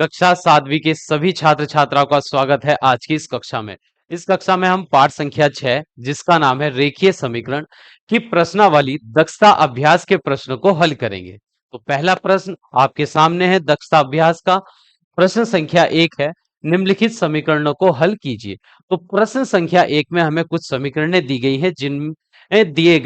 कक्षा 7वीं के सभी छात्र छात्राओं का स्वागत है आज की इस कक्षा में। इस कक्षा में हम पाठ संख्या 6 जिसका नाम है रेखीय समीकरण की प्रश्नावली दक्षता अभ्यास के प्रश्न को हल करेंगे। तो पहला प्रश्न आपके सामने है दक्षता अभ्यास का। प्रश्न संख्या 1 है, निम्नलिखित समीकरणों को हल कीजिए। तो प्रश्न संख्या 1 में हमें कुछ समीकरणें दी गई है जिनमें दिए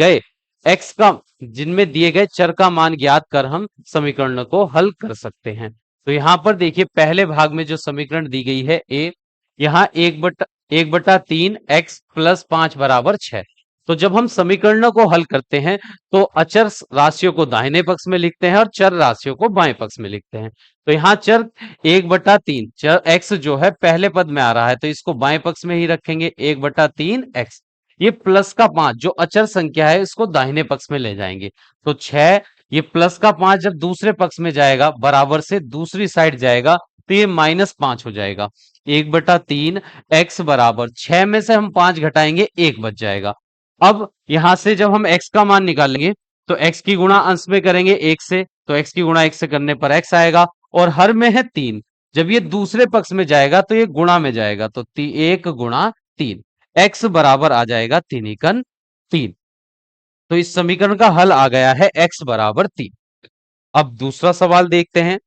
गए चर का मान ज्ञात कर हम समीकरणों को हल कर सकते हैं। तो यहाँ पर देखिए पहले भाग में जो समीकरण दी गई है ए, यहाँ 1/3 x प्लस 5 बराबर 6। तो जब हम समीकरणों को हल करते हैं तो अचर राशियों को दाहिने पक्ष में लिखते हैं और चर राशियों को बाएं पक्ष में लिखते हैं। तो यहाँ चर 1/3 चर x जो है पहले पद में आ रहा है तो इसको बाएं पक्ष में ही रखेंगे 1/3 x। ये प्लस का 5 जो अचर संख्या है इसको दाहिने पक्ष में ले जाएंगे। तो 6, ये प्लस का 5 जब दूसरे पक्ष में जाएगा बराबर से दूसरी साइड जाएगा तो ये -5 हो जाएगा। 1/3 x बराबर 6 में से हम 5 घटाएंगे 1 बच जाएगा। अब यहां से जब हम x का मान निकालेंगे तो x की गुणा अंश में करेंगे 1 से, तो x की गुणा 1 से करने पर x आएगा और हर में है 3। जब ये दूसरे पक्ष में जाएगा तो ये गुणा में जाएगा तो 1 गुणा 3, x बराबर आ जाएगा 3 एकन 3। तो इस समीकरण का हल आ गया है x बराबर 3। अब दूसरा सवाल देखते हैं।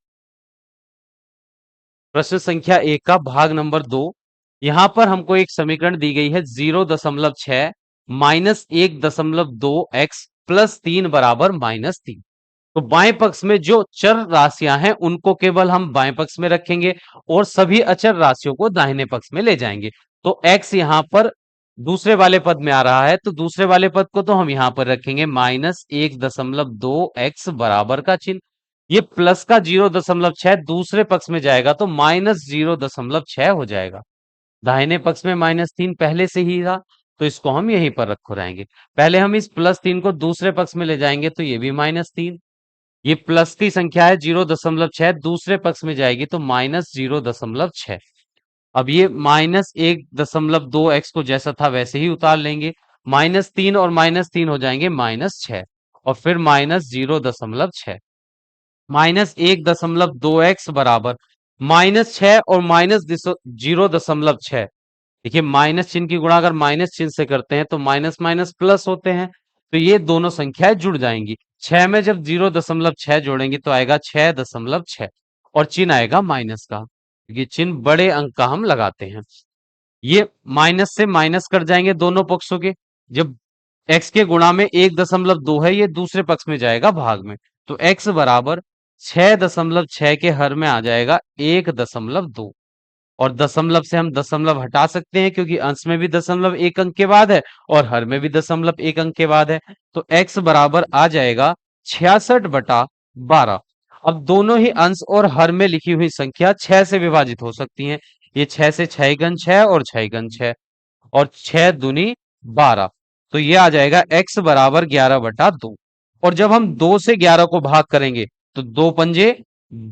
प्रश्न संख्या 1 का भाग नंबर 2। यहां पर हमको एक समीकरण दी गई है 0.6 माइनस 1.2 x प्लस 3 बराबर -3। तो बाएं पक्ष में जो चर राशियां हैं उनको केवल हम बाएं पक्ष में रखेंगे और सभी अचर राशियों को दाहिने पक्ष में ले जाएंगे। तो x यहां पर दूसरे वाले पद में आ रहा है तो दूसरे वाले पद को तो हम यहां पर रखेंगे -1.2 x बराबर का चिन्ह। ये प्लस का 0.6 दूसरे पक्ष में जाएगा तो -0.6 हो जाएगा। दाहिने पक्ष में -3 पहले से ही था तो इसको हम यहीं पर रखो रहेंगे। पहले हम इस +3 को दूसरे पक्ष में ले जाएंगे तो ये भी -3। ये प्लस की संख्या है 0.6 दूसरे पक्ष में जाएगी तो -0.6। अब ये -1.2 x को जैसा था वैसे ही उतार लेंगे। -3 और -3 हो जाएंगे -6 और फिर -0.6 -1.2 x बराबर -6 और -0.6। देखिए माइनस चिन्ह की गुणा अगर माइनस चिन्ह से करते हैं तो माइनस माइनस प्लस होते हैं तो ये दोनों संख्याएं जुड़ जाएंगी। 6 में जब 0.6 जोड़ेंगे तो आएगा 6.6 और चिन्ह आएगा माइनस का। ये चिन्ह बड़े अंक का हम लगाते हैं। ये माइनस से माइनस कर जाएंगे दोनों पक्षों के। जब x के गुणा में 1.2 है ये दूसरे पक्ष में जाएगा भाग में तो x बराबर 6.6 के हर में आ जाएगा 1.2 और दशमलव से हम दशमलव हटा सकते हैं क्योंकि अंश में भी दशमलव 1 अंक के बाद है और हर में भी दशमलव 1 अंक के बाद है। तो x बराबर आ जाएगा 66/12। अब दोनों ही अंश और हर में लिखी हुई संख्या 6 से विभाजित हो सकती हैं। ये 6 से 6 गुण 6 और 6 गुण 6 और 6 दूनी 12। तो ये आ जाएगा x बराबर 11/2। और जब हम 2 से 11 को भाग करेंगे तो 2 पंजे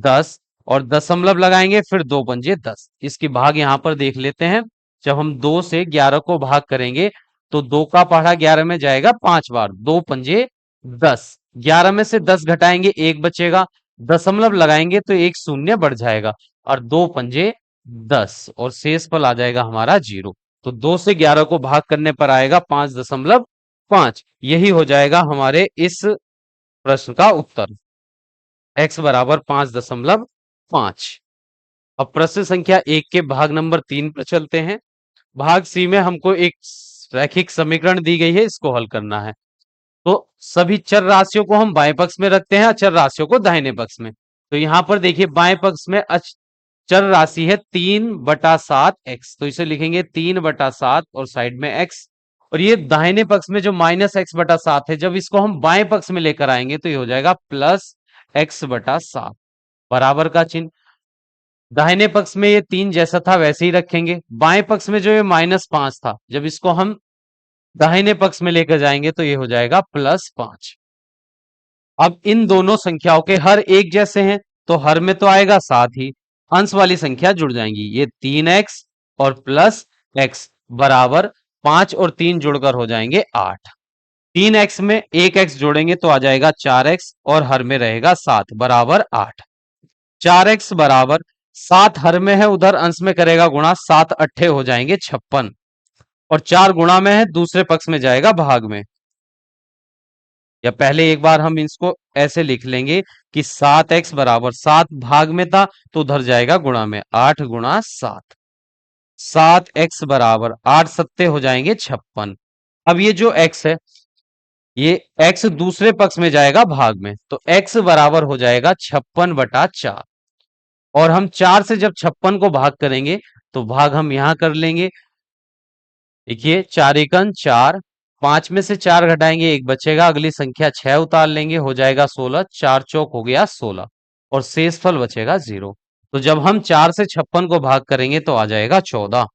10 और दशमलव लगाएंगे फिर 2 पंजे 10। इसकी भाग यहां पर देख लेते हैं। जब हम 2 से 11 को भाग करेंगे तो 2 का पहाड़ा 11 में जाएगा 5 बार, 2 पंजे 10। 11 में से 10 घटाएंगे 1 बचेगा, दशमलव लगाएंगे तो एक शून्य बढ़ जाएगा और 2 पंजे 10 और शेष फल आ जाएगा हमारा 0। तो 2 से 11 को भाग करने पर आएगा 5.5। यही हो जाएगा हमारे इस प्रश्न का उत्तर, x बराबर 5.5। अब प्रश्न संख्या 1 के भाग नंबर 3 पर चलते हैं। भाग सी में हमको एक रैखिक समीकरण दी गई है, इसको हल करना है। तो सभी चर राशियों को हम बाएं पक्ष में रखते हैं, अचर राशियों को दाहिने पक्ष में। तो यहां पर देखिए बाएं पक्ष में चर राशि है 3/7 x, तो इसे लिखेंगे 3/7 और साइड में x। और ये दाहिने पक्ष में जो -x/7 है जब इसको हम बाएं पक्ष में लेकर आएंगे तो ये हो जाएगा +x/7 बराबर का चिन्ह। दाहिने पक्ष में ये 3 जैसा था वैसे ही रखेंगे। बाएं पक्ष में जो ये -5 था जब इसको हम दाहिने पक्ष में लेकर जाएंगे तो ये हो जाएगा +5। अब इन दोनों संख्याओं के हर एक जैसे हैं तो हर में तो आएगा, साथ ही अंश वाली संख्या जुड़ जाएंगी। ये 3x और प्लस x बराबर 5 और 3 जुड़कर हो जाएंगे 8। 3x में 1x जोड़ेंगे तो आ जाएगा 4x और हर में रहेगा 7 बराबर 8। 4x बराबर 7 हर में है, उधर अंश में करेगा गुणा, 7 अट्ठे हो जाएंगे 56, और 4 गुणा में है, दूसरे पक्ष में जाएगा भाग में। या पहले एक बार हम इसको ऐसे लिख लेंगे कि 7x बराबर 7 भाग में था तो उधर जाएगा गुणा में, 8 गुणा 7, 7x बराबर 8 सत्ते हो जाएंगे 56। अब ये जो x है, ये x दूसरे पक्ष में जाएगा भाग में, तो x बराबर हो जाएगा 56/4। और हम 4 से जब 56 को भाग करेंगे तो भाग हम यहां कर लेंगे। देखिए 4 एकन 4, 5 में से 4 घटाएंगे, एक बचेगा, अगली संख्या 6 उतार लेंगे, हो जाएगा 16, 4 चौक हो गया 16, और शेष फल बचेगा 0। तो जब हम 4 से 56 को भाग करेंगे तो आ जाएगा 14।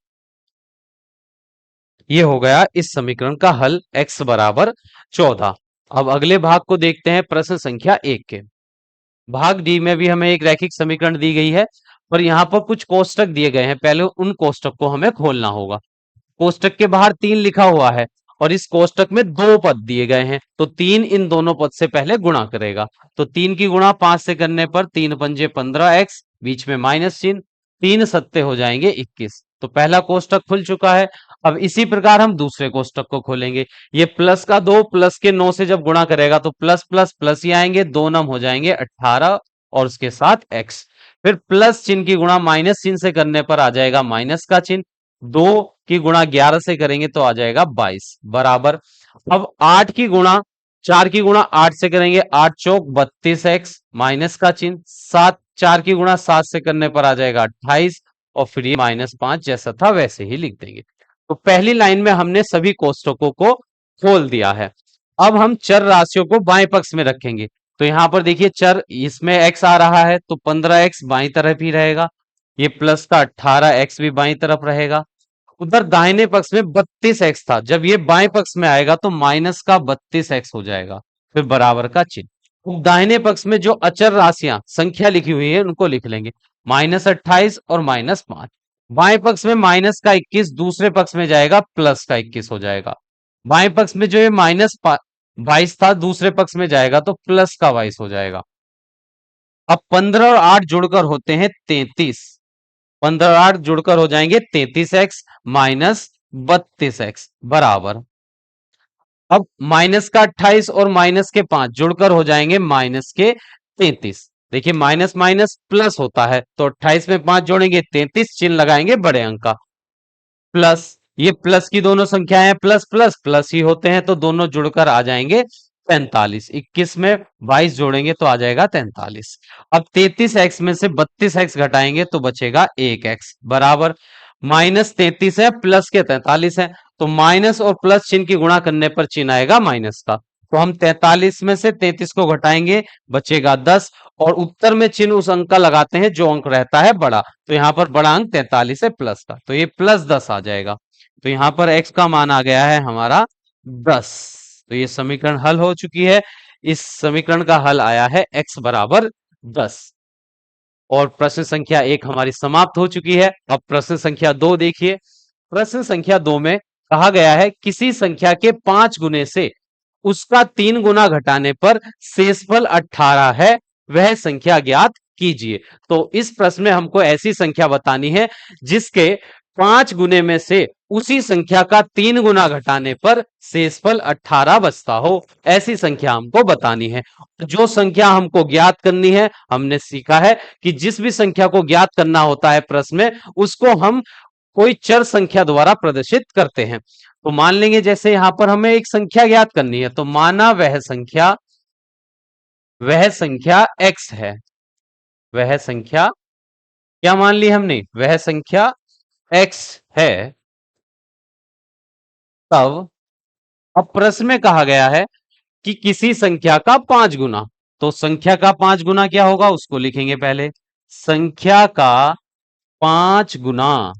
ये हो गया इस समीकरण का हल, x बराबर 14। अब अगले भाग को देखते हैं, प्रश्न संख्या 1 के। भाग डी में भी हमें एक रैखिक समीकरण दी गई है, पर यहाँ पर कुछ कोष्टक दिए गए हैं, पहले उन कोष्टक को हमें खोलना होगा। कोष्टक के बाहर 3 लिखा हुआ है और इस कोष्टक में 2 पद दिए गए हैं, तो 3 इन दोनों पद से पहले गुणा करेगा। तो 3 की गुणा 5 से करने पर 3 पंजे 15x, बीच में माइनस चिन्ह, 3 सत्ते हो जाएंगे 21। तो पहला कोष्टक खुल चुका है। अब इसी प्रकार हम दूसरे कोष्टक को खोलेंगे। ये प्लस का 2 प्लस के 9 से जब गुणा करेगा तो प्लस प्लस प्लस ही आएंगे, 2 नम हो जाएंगे 18 और उसके साथ x। फिर प्लस चिन्ह की गुणा माइनस चिन्ह से करने पर आ जाएगा माइनस का चिन्ह, 2 की गुणा 11 से करेंगे तो आ जाएगा 22 बराबर। अब 8 की गुणा 4 की गुणा 8 से करेंगे, 8 चौक 32x, माइनस का चिन्ह, 7 4 की गुणा 7 से करने पर आ जाएगा 28, और फिर ये -5 जैसा था वैसे ही लिख देंगे। तो पहली लाइन में हमने सभी कोष्टकों को खोल दिया है। अब हम चर राशियों को बाएं पक्ष में रखेंगे। तो यहां पर देखिए चर, इसमें x आ रहा है तो 15x बाईं तरफ ही रहेगा, ये प्लस का 18x भी बाईं तरफ रहेगा। उधर दाहिने पक्ष में 32x था, जब ये बाएं पक्ष में आएगा तो माइनस का 32x हो जाएगा, फिर बराबर का चिन्ह। दाहिने पक्ष में जो अचर राशियां संख्या लिखी हुई है उनको लिख लेंगे, -28 और -5। बाएं पक्ष में माइनस का 21, दूसरे पक्ष में जाएगा प्लस का 21 हो जाएगा। बाएं पक्ष में जो ये -22 था, दूसरे पक्ष में जाएगा तो प्लस का 22 हो जाएगा। अब 15 और 8 जुड़कर होते हैं 33, 15 और 8 जुड़कर हो जाएंगे 33x माइनस 32x बराबर। अब माइनस का 28 और माइनस के 5 जुड़कर हो जाएंगे माइनस के 33। देखिए माइनस माइनस प्लस होता है, तो 28 में 5 जोड़ेंगे 33, चिन्ह लगाएंगे बड़े अंक का, प्लस। ये प्लस की दोनों संख्याएं हैं, प्लस प्लस प्लस ही होते हैं, तो दोनों जुड़कर आ जाएंगे 45। 21 में 22 जोड़ेंगे तो आ जाएगा 43। अब 33x में से 32x घटाएंगे तो बचेगा 1x बराबर। -33 है, प्लस के 43 है, तो माइनस और प्लस चिन्ह की गुणा करने पर चिन्ह आएगा माइनस का। तो हम 43 में से 33 को घटाएंगे, बचेगा 10, और उत्तर में चिन्ह उस अंक का लगाते हैं जो अंक रहता है बड़ा। तो यहां पर बड़ा अंक 43 है प्लस का, तो ये +10 आ जाएगा। तो यहां पर x का मान आ गया है हमारा 10। तो ये समीकरण हल हो चुकी है। इस समीकरण का हल आया है x बराबर 10। और प्रश्न संख्या 1 हमारी समाप्त हो चुकी है। अब प्रश्न संख्या 2 देखिए। प्रश्न संख्या 2 में कहा गया है किसी संख्या के 5 गुने से उसका 3 गुना घटाने पर शेषफल 18 है, वह संख्या ज्ञात कीजिए। तो इस प्रश्न में हमको ऐसी संख्या बतानी है जिसके 5 गुने में से उसी संख्या का 3 गुना घटाने पर शेषफल 18 बचता हो, ऐसी संख्या हमको बतानी है। जो संख्या हमको ज्ञात करनी है, हमने सीखा है कि जिस भी संख्या को ज्ञात करना होता है प्रश्न में, उसको हम कोई चर संख्या द्वारा प्रदर्शित करते हैं। तो मान लेंगे जैसे यहां पर हमें एक संख्या ज्ञात करनी है, तो माना वह संख्या x है। वह संख्या क्या मान ली हमने, वह संख्या x है। तब अब प्रश्न में कहा गया है कि किसी संख्या का 5 गुना, तो संख्या का 5 गुना क्या होगा उसको लिखेंगे पहले। संख्या का 5 गुना,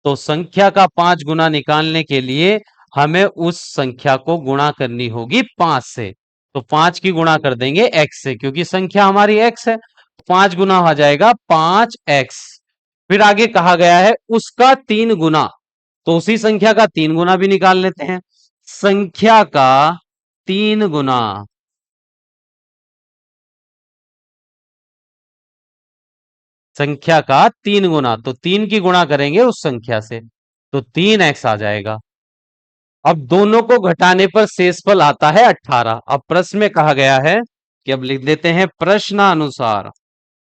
तो संख्या का 5 गुना निकालने के लिए हमें उस संख्या को गुणा करनी होगी 5 से। तो 5 की गुणा कर देंगे x से, क्योंकि संख्या हमारी x है। 5 गुना हो जाएगा 5x। फिर आगे कहा गया है उसका 3 गुना, तो उसी संख्या का 3 गुना भी निकाल लेते हैं। संख्या का 3 गुना, संख्या का 3 गुना, तो 3 की गुणा करेंगे उस संख्या से, तो 3x आ जाएगा। अब दोनों को घटाने पर शेषफल आता है 18। अब प्रश्न में कहा गया है कि अब लिख देते हैं प्रश्नानुसार,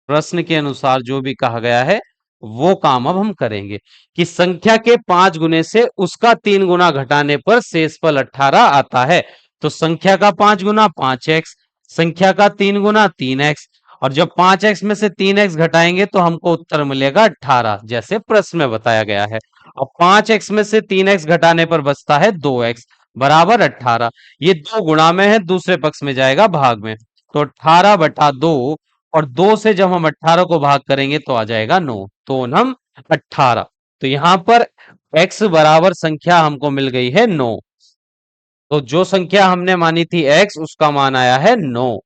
प्रश्न के अनुसार जो भी कहा गया है वो काम अब हम करेंगे कि संख्या के 5 गुने से उसका 3 गुना घटाने पर शेषफल 18 आता है। तो संख्या का 5 गुना 5x, संख्या का 3 गुना 3x, और जब 5x में से 3x घटाएंगे तो हमको उत्तर मिलेगा 18, जैसे प्रश्न में बताया गया है। अब 5x में से 3x घटाने पर बचता है 2x बराबर 18। ये दो गुणा में है, दूसरे पक्ष में जाएगा भाग में, तो 18/2, और 2 से जब हम 18 को भाग करेंगे तो आ जाएगा 9, तो हम 18। तो यहां पर x बराबर संख्या हमको मिल गई है 9। तो जो संख्या हमने मानी थी x, उसका मान आया है 9।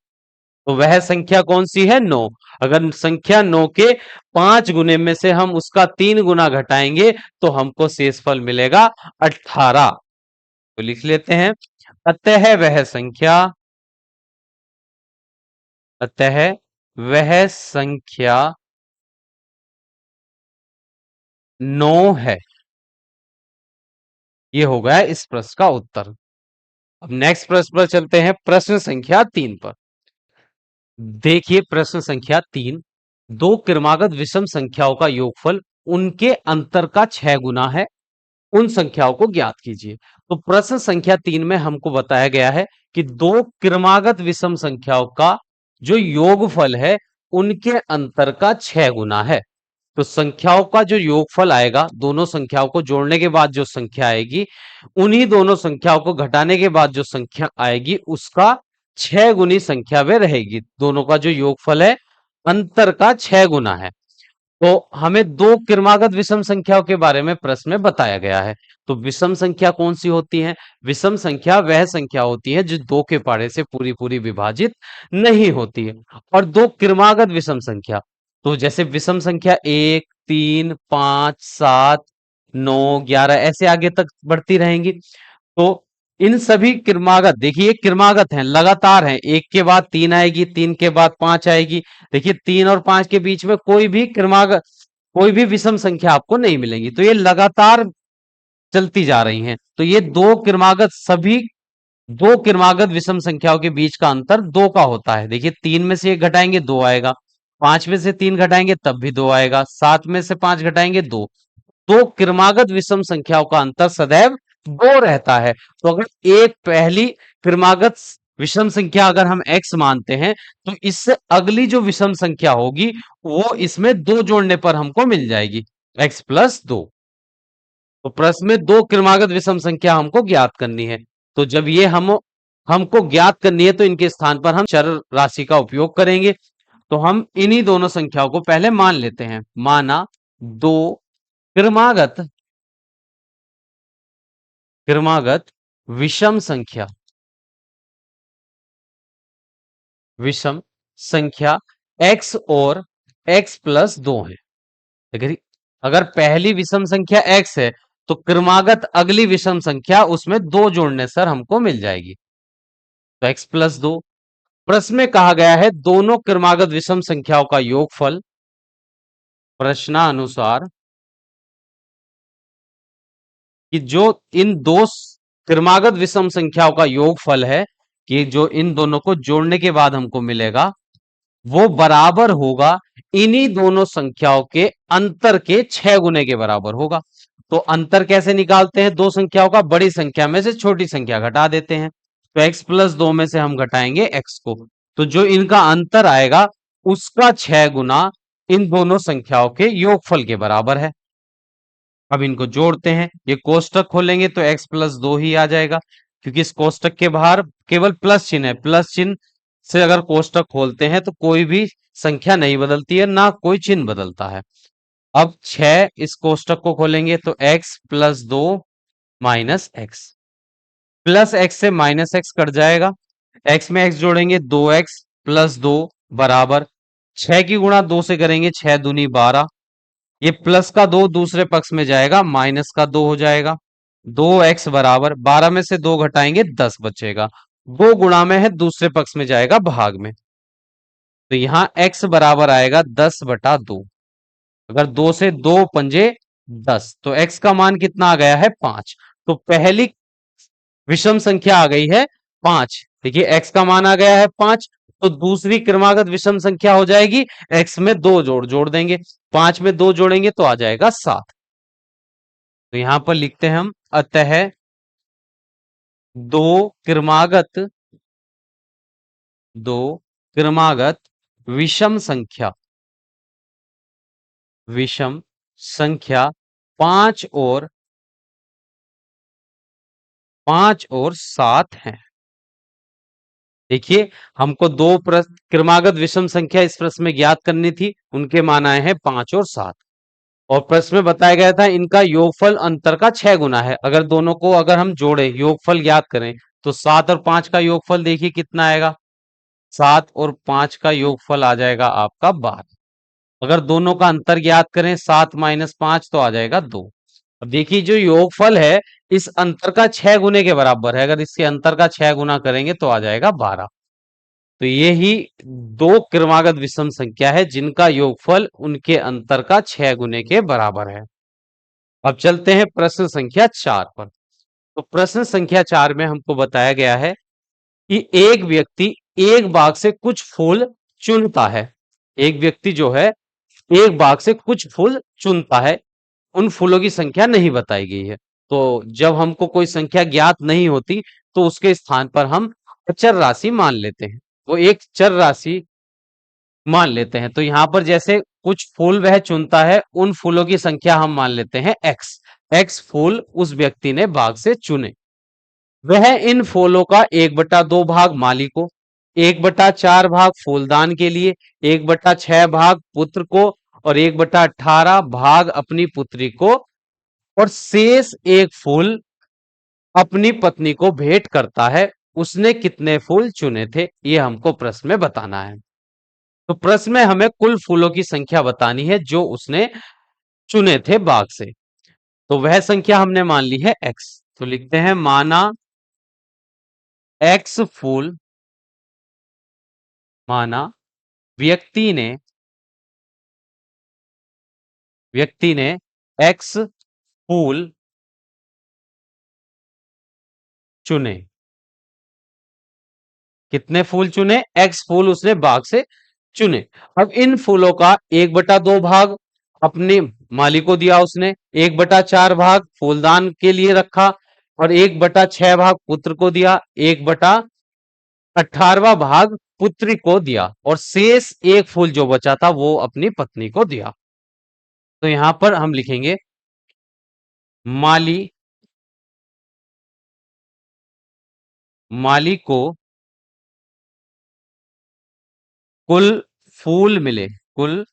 तो वह संख्या कौन सी है? 9। अगर संख्या 9 के 5 गुने में से हम उसका 3 गुना घटाएंगे तो हमको शेषफल मिलेगा 18। तो लिख लेते हैं, अतः वह संख्या, अतः वह संख्या 9 है। ये हो गया इस प्रश्न का उत्तर। अब नेक्स्ट प्रश्न पर चलते हैं, प्रश्न संख्या 3 पर। देखिए प्रश्न संख्या 3, दो क्रमागत विषम संख्याओं का योगफल उनके अंतर का 6 गुना है, उन संख्याओं को ज्ञात कीजिए। तो प्रश्न संख्या 3 में हमको बताया गया है कि दो क्रमागत विषम संख्याओं का जो योगफल है उनके अंतर का 6 गुना है। तो संख्याओं का जो योगफल आएगा, दोनों संख्याओं को जोड़ने के बाद जो संख्या आएगी, उन्हीं दोनों संख्याओं को घटाने के बाद जो संख्या आएगी उसका 6 गुनी संख्या में रहेगी। दोनों का जो योगफल है अंतर का 6 गुना है। तो हमें दो क्रमागत विषम संख्याओं के बारे में प्रश्न में बताया गया है। तो विषम संख्या कौन सी होती है? विषम संख्या वह संख्या होती है जो दो के पाड़े से पूरी पूरी विभाजित नहीं होती है। और दो क्रमागत विषम संख्या, तो जैसे विषम संख्या 1, 3, 5, 7, 9, 11 ऐसे आगे तक बढ़ती रहेंगी। तो इन सभी क्रमागत, देखिए ये क्रमागत हैं, लगातार हैं, एक के बाद 3 आएगी, 3 के बाद 5 आएगी। देखिए 3 और 5 के बीच में कोई भी क्रमागत, कोई भी विषम संख्या आपको नहीं मिलेगी। तो ये लगातार चलती जा रही हैं। तो ये दो क्रमागत, सभी दो क्रमागत विषम संख्याओं के बीच का अंतर 2 का होता है। देखिए 3 में से 1 घटाएंगे 2 आएगा, 5 में से 3 घटाएंगे तब भी 2 आएगा, 7 में से 5 घटाएंगे 2। तो क्रमागत विषम संख्याओं का अंतर सदैव 2 रहता है। तो अगर एक पहली क्रमागत विषम संख्या अगर हम x मानते हैं, तो इससे अगली जो विषम संख्या होगी वो इसमें 2 जोड़ने पर हमको मिल जाएगी, x+2। तो प्रश्न में दो क्रमागत विषम संख्या हमको ज्ञात करनी है। तो जब ये हमको ज्ञात करनी है तो इनके स्थान पर हम चर राशि का उपयोग करेंगे। तो हम इन्हीं दोनों संख्याओं को पहले मान लेते हैं। माना दो क्रमागत क्रमागत विषम संख्या, विषम संख्या x और x+2 है। अगर अगर पहली विषम संख्या x है तो क्रमागत अगली विषम संख्या उसमें 2 जोड़ने सर हमको मिल जाएगी, तो x+2। प्रश्न में कहा गया है दोनों क्रमागत विषम संख्याओं का योगफल प्रश्नानुसार, कि जो इन दो क्रमागत विषम संख्याओं का योगफल है, कि जो इन दोनों को जोड़ने के बाद हमको मिलेगा, वो बराबर होगा इन्हीं दोनों संख्याओं के अंतर के 6 गुने के बराबर होगा। तो अंतर कैसे निकालते हैं? दो संख्याओं का, बड़ी संख्या में से छोटी संख्या घटा देते हैं। तो x+2 में से हम घटाएंगे x को, तो जो इनका अंतर आएगा उसका 6 गुना इन दोनों संख्याओं के योगफल के बराबर है। अब इनको जोड़ते हैं, ये कोष्टक खोलेंगे तो x+2 ही आ जाएगा, क्योंकि इस कोष्टक के बाहर केवल प्लस चिन्ह है। प्लस चिन्ह से अगर कोष्टक खोलते हैं तो कोई भी संख्या नहीं बदलती है, ना कोई चिन्ह बदलता है। अब 6, इस कोष्टक को खोलेंगे तो x+2 minus x, plus x से माइनस x कट जाएगा, x में x जोड़ेंगे 2x+2 बराबर 6 की गुणा 2 से करेंगे 6 दूनी 12, ये प्लस का 2 दूसरे पक्ष में जाएगा, माइनस का 2 हो जाएगा। 2x बराबर 12 में से 2 घटाएंगे 10 बचेगा, 2 गुणा में है दूसरे पक्ष में जाएगा भाग में, तो यहां x बराबर आएगा 10/2। अगर 2 से 2 पंजे 10, तो x का मान कितना आ गया है 5। तो पहली विषम संख्या आ गई है 5। देखिए x का मान आ गया है 5, तो दूसरी क्रमागत विषम संख्या हो जाएगी, x में 2 जोड़ जोड़ देंगे, 5 में 2 जोड़ेंगे तो आ जाएगा 7। तो यहां पर लिखते हैं हम, अतः दो क्रमागत दो क्रमागत विषम संख्या विषम संख्या 5 और 7 है। देखिए, हमको दो क्रमागत विषम संख्या इस प्रश्न में ज्ञात करनी थी, उनके मान आए हैं 5 और 7। और प्रश्न में बताया गया था इनका योगफल अंतर का 6 गुना है। अगर दोनों को अगर हम जोड़े, योगफल ज्ञात करें, तो 7 और 5 का योगफल देखिए कितना आएगा। 7 और 5 का योगफल आ जाएगा आपका 12। अगर दोनों का अंतर ज्ञात करें, 7 माइनस 5, तो आ जाएगा 2। अब देखिए, जो योगफल है इस अंतर का 6 गुने के बराबर है। अगर इसके अंतर का 6 गुना करेंगे तो आ जाएगा 12। तो ये ही दो क्रमागत विषम संख्या है जिनका योगफल उनके अंतर का 6 गुने के बराबर है। अब चलते हैं प्रश्न संख्या 4 पर। तो प्रश्न संख्या 4 में हमको बताया गया है कि एक व्यक्ति एक बाग से कुछ फूल चुनता है। एक व्यक्ति जो है एक बाग से कुछ फूल चुनता है, उन फूलों की संख्या नहीं बताई गई है। तो जब हमको कोई संख्या ज्ञात नहीं होती, तो उसके स्थान पर हम अचर राशि मान लेते हैं, वो एक चर राशि मान लेते हैं। तो यहां पर जैसे कुछ फूल वह चुनता है, उन फूलों की संख्या हम मान लेते हैं एक्स। एक्स फूल उस व्यक्ति ने बाग से चुने। वह इन फूलों का 1/2 भाग माली को, 1/4 भाग फूलदान के लिए, 1/6 भाग पुत्र को और 1/18 भाग अपनी पुत्री को, और शेष एक फूल अपनी पत्नी को भेंट करता है। उसने कितने फूल चुने थे, ये हमको प्रश्न में बताना है। तो प्रश्न में हमें कुल फूलों की संख्या बतानी है जो उसने चुने थे बाग से। तो वह संख्या हमने मान ली है एक्स। तो लिखते हैं, माना एक्स फूल, माना व्यक्ति ने एक्स फूल चुने। कितने फूल चुने, एक्स फूल उसने बाग से चुने। अब इन फूलों का 1/2 भाग अपने मालिक को दिया उसने, 1/4 भाग फूलदान के लिए रखा और 1/6 भाग पुत्र को दिया, 1/18 भाग पुत्री को दिया और शेष एक फूल जो बचा था वो अपनी पत्नी को दिया। तो यहां पर हम लिखेंगे, माली माली को कुल फूल मिले, कुल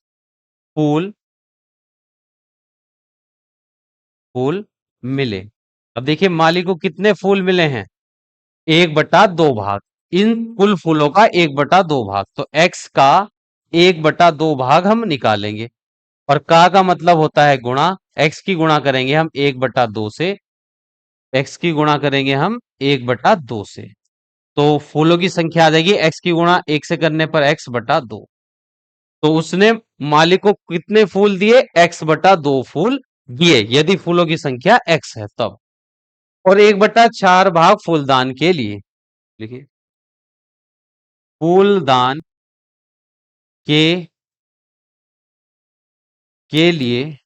फूल फूल मिले। अब देखिए, माली को कितने फूल मिले हैं, 1/2 भाग। इन कुल फूलों का 1/2 भाग, तो x का 1/2 भाग हम निकालेंगे। और का मतलब होता है गुणा। x की गुणा करेंगे हम 1/2 से, x की गुणा करेंगे हम 1/2 से। तो फूलों की संख्या आ जाएगी, x की गुणा 1 से करने पर x/2। तो उसने मालिक को कितने फूल दिए, x/2 फूल दिए, यदि फूलों की संख्या x है तब। और 1/4 भाग फूलदान के लिए, देखिए फूलदान के लिए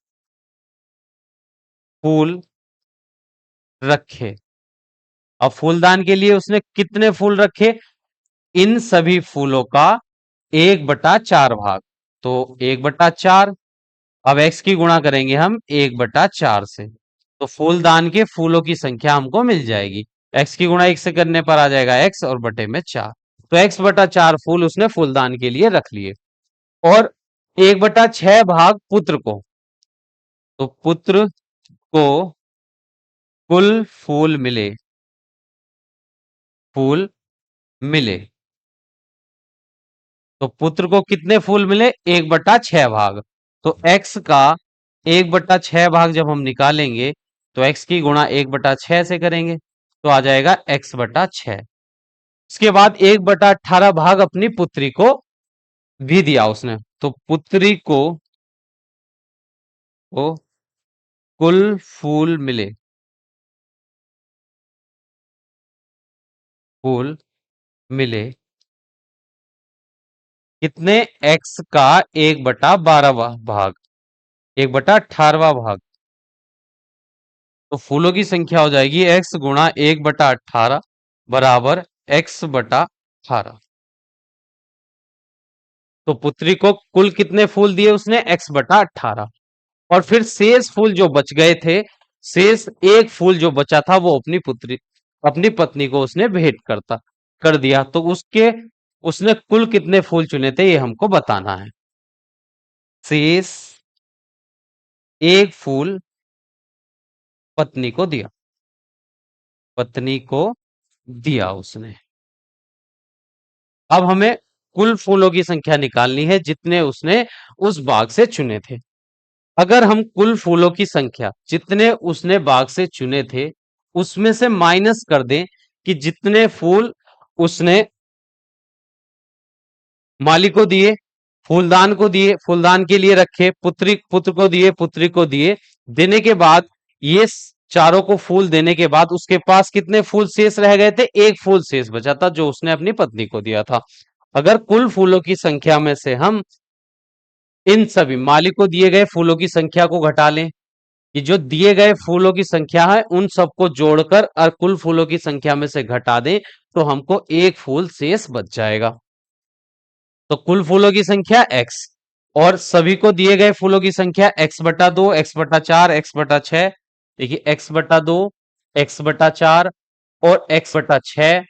फूल रखे। अब फूलदान के लिए उसने कितने फूल रखे, इन सभी फूलों का 1/4 भाग। तो 1/4, अब x की गुणा करेंगे हम 1/4 से, तो फूलदान के फूलों की संख्या हमको मिल जाएगी। x की गुणा 1 से करने पर आ जाएगा x और बटे में 4। तो x/4 फूल उसने फूलदान के लिए रख लिए। और 1/6 भाग पुत्र को, तो पुत्र को कुल फूल मिले। तो पुत्र को कितने फूल मिले, 1/6 भाग। तो x का 1/6 भाग जब हम निकालेंगे, तो x की गुणा 1/6 से करेंगे तो आ जाएगा x/6। उसके बाद 1/18 भाग अपनी पुत्री को भी दिया उसने, तो पुत्री को को कुल फूल मिले, फूल मिले कितने, x का 1/12 भाग, 1/18 भाग। तो फूलों की संख्या हो जाएगी x गुणा 1/18 बराबर x/18। तो पुत्री को कुल कितने फूल दिए उसने, x/18। और फिर शेष फूल जो बच गए थे, शेष एक फूल जो बचा था वो अपनी पत्नी को उसने भेंट कर दिया। तो उसने कुल कितने फूल चुने थे ये हमको बताना है। शेष एक फूल पत्नी को दिया, पत्नी को दिया उसने। अब हमें कुल फूलों की संख्या निकालनी है जितने उसने उस बाग से चुने थे। अगर हम कुल फूलों की संख्या जितने उसने बाग से चुने थे उसमें से माइनस कर दें कि जितने फूल उसने माली को दिए, फूलदान को दिए, फूलदान के लिए रखे, पुत्र को दिए, पुत्री को दिए, देने के बाद ये चारों को फूल देने के बाद उसके पास कितने फूल शेष रह गए थे, एक फूल शेष बचा था जो उसने अपनी पत्नी को दिया था। अगर कुल फूलों की संख्या में से हम इन सभी मालिक को दिए गए फूलों की संख्या को घटा लें, कि जो दिए गए फूलों की संख्या है उन सबको जोड़कर और कुल फूलों की संख्या में से घटा दें तो हमको एक फूल शेष बच जाएगा। तो कुल फूलों की संख्या x और सभी को दिए गए फूलों की संख्या x/2, x/4, x/6। देखिए x/2, x/4 और x/6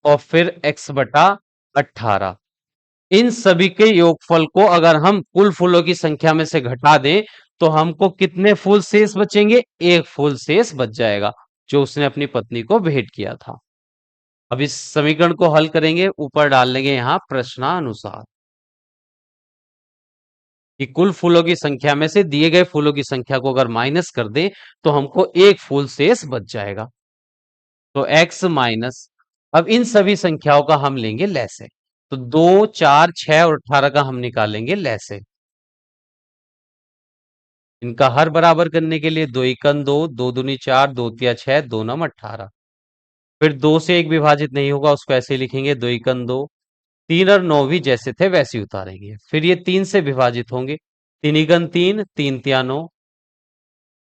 और फिर x/18। इन सभी के योगफल को अगर हम कुल फूलों की संख्या में से घटा दें तो हमको कितने फूल शेष बचेंगे, एक फूल शेष बच जाएगा जो उसने अपनी पत्नी को भेंट किया था। अब इस समीकरण को हल करेंगे, ऊपर डाल लेंगे यहां प्रश्नानुसार कि कुल फूलों की संख्या में से दिए गए फूलों की संख्या को अगर माइनस कर दें तो हमको एक फूल शेष बच जाएगा। तो x माइनस, अब इन सभी संख्याओं का हम लेंगे लैसे। तो 2, 4, 6 और 18 का हम निकालेंगे लैसे। इनका हर बराबर करने के लिए 2 एकम 2, 2 दूनी 4, 2 तिया 6, 2 नम 18। फिर 2 से 1 विभाजित नहीं होगा उसको ऐसे लिखेंगे 2 एकम 2, 3 और 9 भी जैसे थे वैसे ही उतारेंगे। फिर ये 3 से विभाजित होंगे, 3 एकम 3, 3 तिया 9,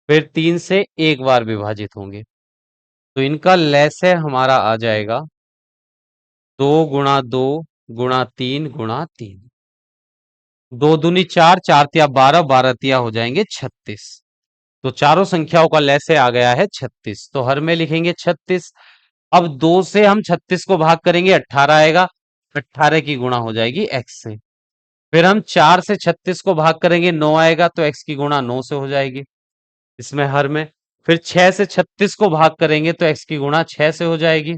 फिर 3 से एक बार विभाजित होंगे। तो इनका लैसे हमारा आ जाएगा 2 गुणा 2 गुणा 3 गुणा 3। 2 दूनी 4, 4 तिया 12, 12 तिया हो जाएंगे 36। तो चारों संख्याओं का लैसे आ गया है 36, तो हर में लिखेंगे 36। अब 2 से हम 36 को भाग करेंगे 18 आएगा, 18 की गुणा हो जाएगी x से। फिर हम 4 से 36 को भाग करेंगे 9 आएगा तो x की गुणा 9 से हो जाएगी इसमें हर में। फिर 6 से 36 को भाग करेंगे तो x की गुणा 6 से हो जाएगी।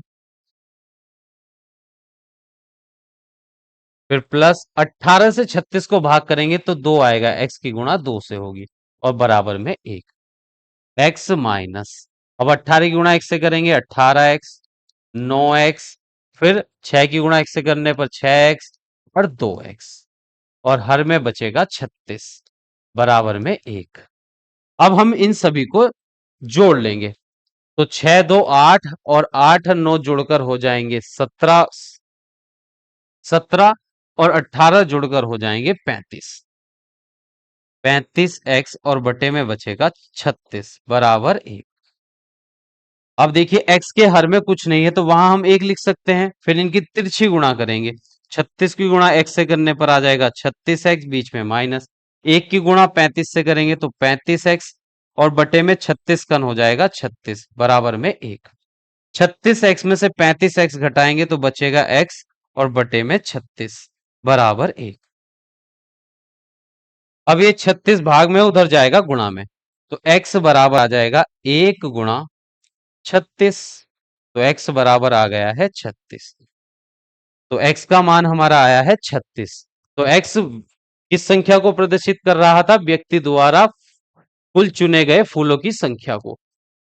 फिर प्लस 18 से 36 को भाग करेंगे तो 2 आएगा, x की गुणा 2 से होगी और बराबर में 1। x माइनस, अब 18 की गुणा x से करेंगे 18x, 9x, फिर 6 की गुणा x से करने पर 6x और 2x और हर में बचेगा 36 बराबर में 1। अब हम इन सभी को जोड़ लेंगे तो 6 2 8 और 8 9 जुड़कर हो जाएंगे 17, 17 और 18 जुड़कर हो जाएंगे 35। 35x और बटे में बचेगा 36 बराबर 1। अब देखिए x के हर में कुछ नहीं है तो वहां हम 1 लिख सकते हैं, फिर इनकी तिरछी गुणा करेंगे। 36 की गुणा x से करने पर आ जाएगा 36x, बीच में माइनस। 1 की गुणा 35 से करेंगे तो 35x और बटे में 36 कन हो जाएगा 36 बराबर में 1। 36x में से 35x घटाएंगे तो बचेगा x और बटे में 36 बराबर 1। अब ये 36 भाग में उधर जाएगा गुणा में, तो x बराबर आ जाएगा 1 गुणा 36। तो x बराबर आ गया है 36। तो x का मान हमारा आया है 36। तो x किस संख्या को प्रदर्शित कर रहा था, व्यक्ति द्वारा कुल चुने गए फूलों की संख्या को।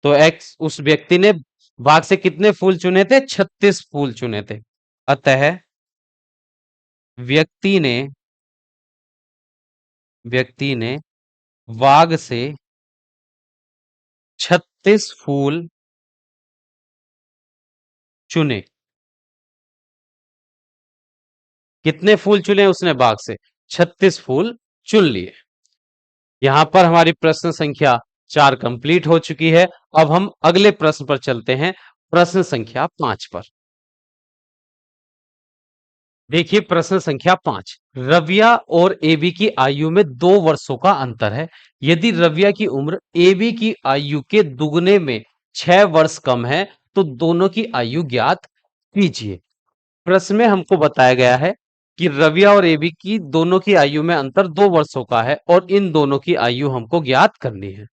तो x, उस व्यक्ति ने बाग से कितने फूल चुने थे, 36 फूल चुने थे। अतः व्यक्ति ने बाग से 36 फूल चुने। कितने फूल चुने उसने बाग से? 36 फूल चुन लिए। यहां पर हमारी प्रश्न संख्या 4 कंप्लीट हो चुकी है। अब हम अगले प्रश्न पर चलते हैं, प्रश्न संख्या 5 पर। देखिए प्रश्न संख्या 5, रविया और एबी की आयु में 2 वर्षों का अंतर है। यदि रविया की उम्र एबी की आयु के दुगने में 6 वर्ष कम है तो दोनों की आयु ज्ञात कीजिए। प्रश्न में हमको बताया गया है कि रविया और एबी की दोनों की आयु में अंतर 2 वर्षों का है और इन दोनों की आयु हमको ज्ञात करनी है।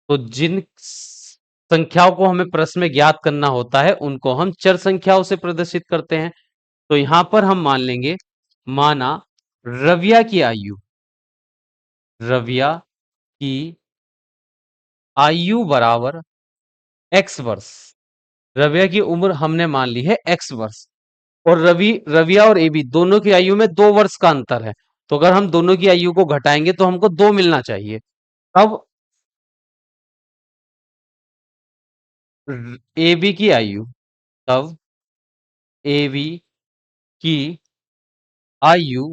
तो जिन संख्याओं को हमें प्रश्न में ज्ञात करना होता है उनको हम चर संख्याओं से प्रदर्शित करते हैं। तो यहां पर हम मान लेंगे, माना रविया की आयु, रविया की आयु बराबर x वर्ष। रविया की उम्र हमने मान ली है x वर्ष और रविया और एबी दोनों की आयु में 2 वर्ष का अंतर है। तो अगर हम दोनों की आयु को घटाएंगे तो हमको 2 मिलना चाहिए। अब एबी की आयु, तब एबी की आयु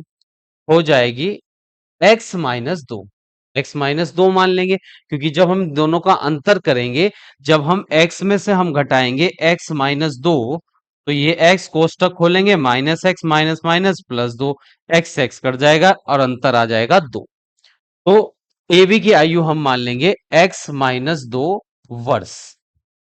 हो जाएगी x-2। x-2 मान लेंगे क्योंकि जब हम दोनों का अंतर करेंगे, जब हम x में से हम घटाएंगे x-2 तो ये x कोष्टक खोलेंगे, minus x minus minus plus 2, x x cut जाएगा और अंतर आ जाएगा 2। तो AB की आयु हम मान लेंगे x-2 वर्ष,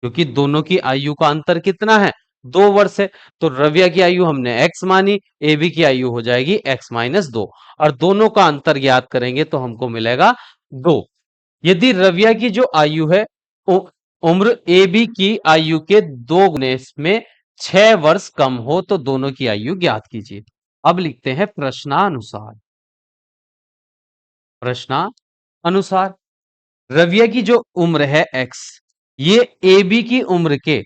क्योंकि दोनों की आयु का अंतर कितना है? 2 वर्ष है। तो रविया की आयु हमने x मानी, एबी की आयु हो जाएगी x-2 और दोनों का अंतर ज्ञात करेंगे तो हमको मिलेगा 2। यदि रविया की जो आयु है उम्र एबी की आयु के 2 गुने में 6 वर्ष कम हो तो दोनों की आयु ज्ञात कीजिए। अब लिखते हैं प्रश्नानुसार। प्रश्नानुसार रविया की जो उम्र है x, ये एबी की उम्र के,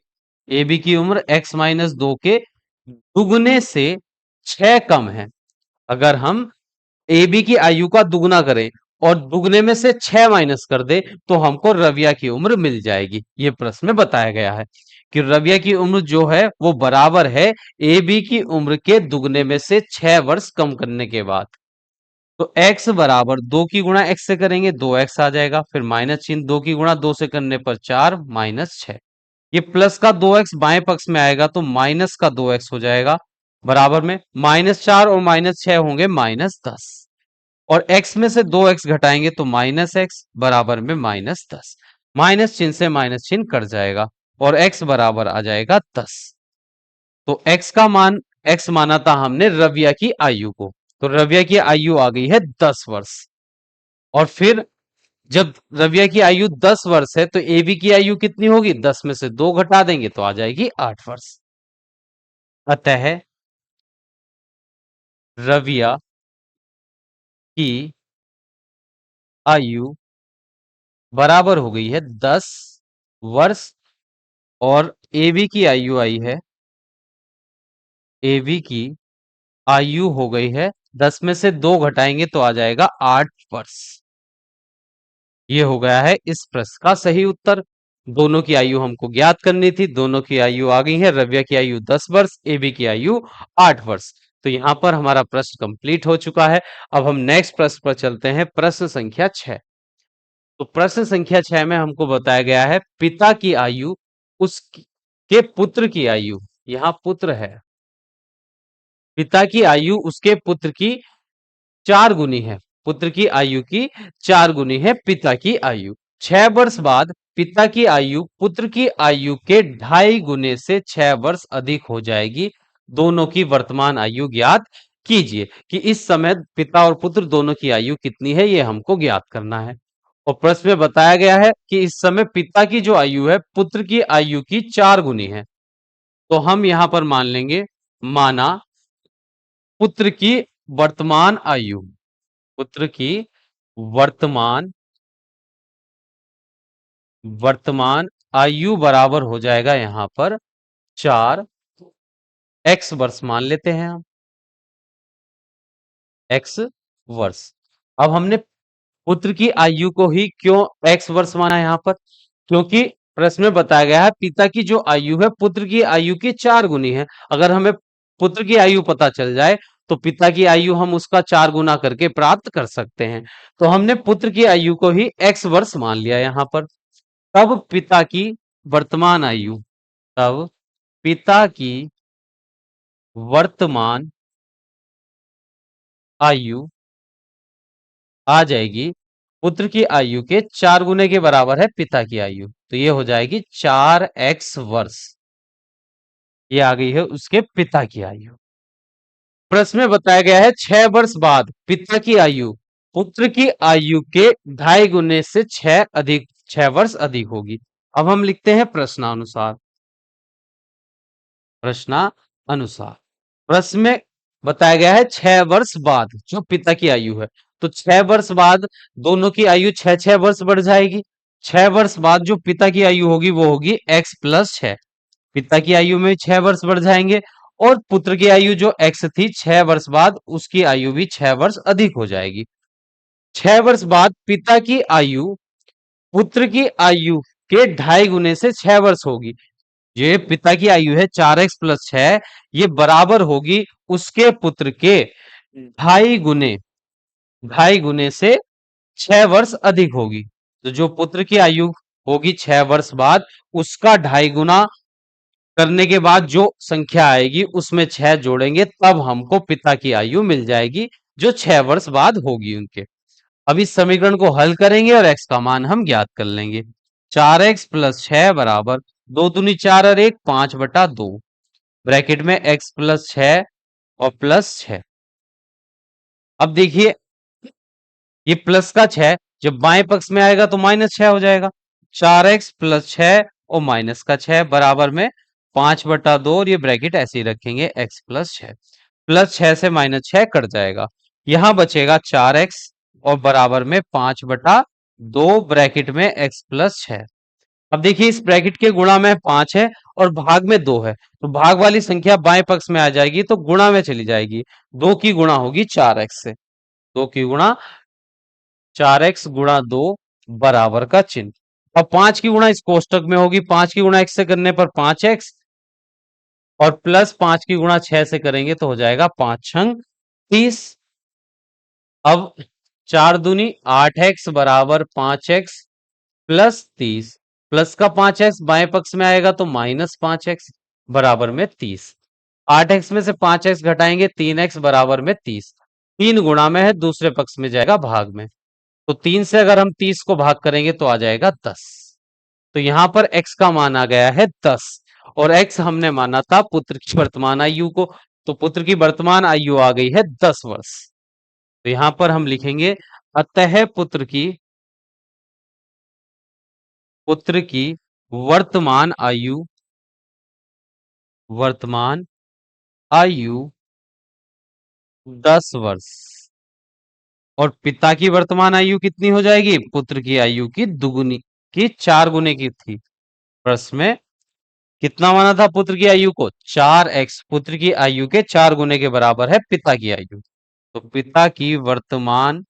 एबी की उम्र x-2 के दुगने से 6 कम है। अगर हम एबी की आयु का दुगना करें और दुगने में से 6 माइनस कर दे तो हमको रविया की उम्र मिल जाएगी। ये प्रश्न में बताया गया है कि रविया की उम्र जो है वो बराबर है एबी की उम्र के दुगने में से 6 वर्ष कम करने के बाद। तो x बराबर 2 की गुणा x से करेंगे 2x आ जाएगा, फिर माइनस चिन्ह, 2 की गुणा 2 से करने पर 4 माइनस 6। ये प्लस का 2x बाएं पक्ष में आएगा तो माइनस का 2x हो जाएगा, बराबर में -4 और -6 होंगे -10 और x में से 2x घटाएंगे तो -x बराबर में -10। माइनस चिन्ह से माइनस चिन्ह कट जाएगा और x बराबर आ जाएगा 10। तो x का मान, x माना था हमने रविया की आयु को, तो रविया की आयु आ गई है 10 वर्ष। और फिर जब रविया की आयु 10 वर्ष है तो एबी की आयु कितनी होगी? 10 में से 2 घटा देंगे तो आ जाएगी 8 वर्ष। अतः रविया की आयु बराबर हो गई है 10 वर्ष और एबी की आयु आई है, एबी की आयु हो गई है 10 में से 2 घटाएंगे तो आ जाएगा 8 वर्ष। ये हो गया है इस प्रश्न का सही उत्तर। दोनों की आयु हमको ज्ञात करनी थी, दोनों की आयु आ गई है, रविया की आयु 10 वर्ष, एबी की आयु 8 वर्ष। तो यहां पर हमारा प्रश्न कंप्लीट हो चुका है। अब हम नेक्स्ट प्रश्न पर चलते हैं, प्रश्न संख्या 6। तो प्रश्न संख्या 6 में हमको बताया गया है पिता की आयु उसके पुत्र की आयु, यहां पुत्र है, पिता की आयु उसके पुत्र की 4 गुनी है, पुत्र की आयु की 4 गुनी है पिता की आयु। 6 वर्ष बाद पिता की आयु पुत्र की आयु के 2.5 गुने से 6 वर्ष अधिक हो जाएगी। दोनों की वर्तमान आयु ज्ञात कीजिए। कि इस समय पिता और पुत्र दोनों की आयु कितनी है ये हमको ज्ञात करना है। और प्रश्न में बताया गया है कि इस समय पिता की जो आयु है पुत्र की आयु की 4 गुनी है। तो हम यहां पर मान लेंगे, माना पुत्र की वर्तमान आयु, पुत्र की वर्तमान वर्तमान आयु बराबर हो जाएगा यहां पर 4 x वर्ष मान लेते हैं हम, x वर्ष। अब हमने पुत्र की आयु को ही क्यों x वर्ष माना यहाँ पर? क्योंकि प्रश्न में बताया गया है पिता की जो आयु है पुत्र की आयु की 4 गुनी है। अगर हमें पुत्र की आयु पता चल जाए तो पिता की आयु हम उसका 4 गुना करके प्राप्त कर सकते हैं। तो हमने पुत्र की आयु को ही x वर्ष मान लिया यहाँ पर। तब पिता की वर्तमान आयु, तब पिता की वर्तमान आयु आ जाएगी पुत्र की आयु के 4 गुने के बराबर है पिता की आयु, तो ये हो जाएगी 4x वर्ष। ये आ गई है उसके पिता की आयु। प्रश्न में बताया गया है 6 वर्ष बाद पिता की आयु पुत्र की आयु के 2.5 गुने से 6 वर्ष अधिक होगी। अब हम लिखते हैं प्रश्नानुसार। प्रश्नानुसार प्रश्न में बताया गया है 6 वर्ष बाद जो पिता की आयु है, तो 6 वर्ष बाद दोनों की आयु 6 वर्ष बढ़ जाएगी। 6 वर्ष बाद जो पिता की आयु होगी वो होगी x प्लस 6। पिता की आयु में 6 वर्ष बढ़ जाएंगे और पुत्र की आयु जो x थी 6 वर्ष बाद उसकी आयु भी 6 वर्ष अधिक हो जाएगी। 6 वर्ष बाद पिता की आयु पुत्र की आयु के 2.5 गुने से 6 वर्ष होगी। ये पिता की आयु है 4x प्लस 6, ये बराबर होगी उसके पुत्र के 2.5 गुने से 6 वर्ष अधिक होगी। तो जो पुत्र की आयु होगी 6 वर्ष बाद उसका 2.5 गुना करने के बाद जो संख्या आएगी उसमें 6 जोड़ेंगे तब हमको पिता की आयु मिल जाएगी जो 6 वर्ष बाद होगी उनके। अब इस समीकरण को हल करेंगे और x का मान हम ज्ञात कर लेंगे। 4x प्लस 6 बराबर 2 दूनी 4 और 1 5/2 ब्रैकेट में x प्लस 6 और प्लस 6। अब देखिए ये प्लस का 6 जब बाएं पक्ष में आएगा तो -6 हो जाएगा। 4x प्लस 6 और माइनस का 6 बराबर में 5/2 और ये ब्रैकेट ऐसे ही रखेंगे x प्लस 6। प्लस 6 से -6 कट जाएगा, यहां बचेगा 4x और बराबर में 5/2 ब्रैकेट में x प्लस 6। अब देखिए इस ब्रैकेट के गुणा में 5 है और भाग में 2 है, तो भाग वाली संख्या बाएं पक्ष में आ जाएगी तो गुणा में चली जाएगी। 2 की गुणा होगी 4x से, 2 की गुणा 4x गुणा 2 बराबर का चिन्ह। अब 5 की गुणा इस कोष्टक में होगी, 5 की गुणा x से करने पर 5x और प्लस 5 की गुणा 6 से करेंगे तो हो जाएगा 5×6 30। अब 4 दूनी 8x बराबर 5x प्लस 30, प्लस का 5x बाएं पक्ष में आएगा तो -5x बराबर में 30। 8x में से 5x घटाएंगे 3x बराबर में 30। 3 गुणा में है दूसरे पक्ष में जाएगा भाग में, तो 3 से अगर हम 30 को भाग करेंगे तो आ जाएगा 10। तो यहां पर x का मान आ गया है 10 और x हमने माना था पुत्र की वर्तमान आयु को, तो पुत्र की वर्तमान आयु आ गई है 10 वर्ष। तो यहां पर हम लिखेंगे अतः पुत्र की वर्तमान आयु 10 वर्ष और पिता की वर्तमान आयु कितनी हो जाएगी? पुत्र की आयु की दुगुनी की 4 गुने की थी। प्रश्न में कितना माना था पुत्र की आयु को? 4x, पुत्र की आयु के 4 गुने के बराबर है पिता की आयु, तो पिता की वर्तमान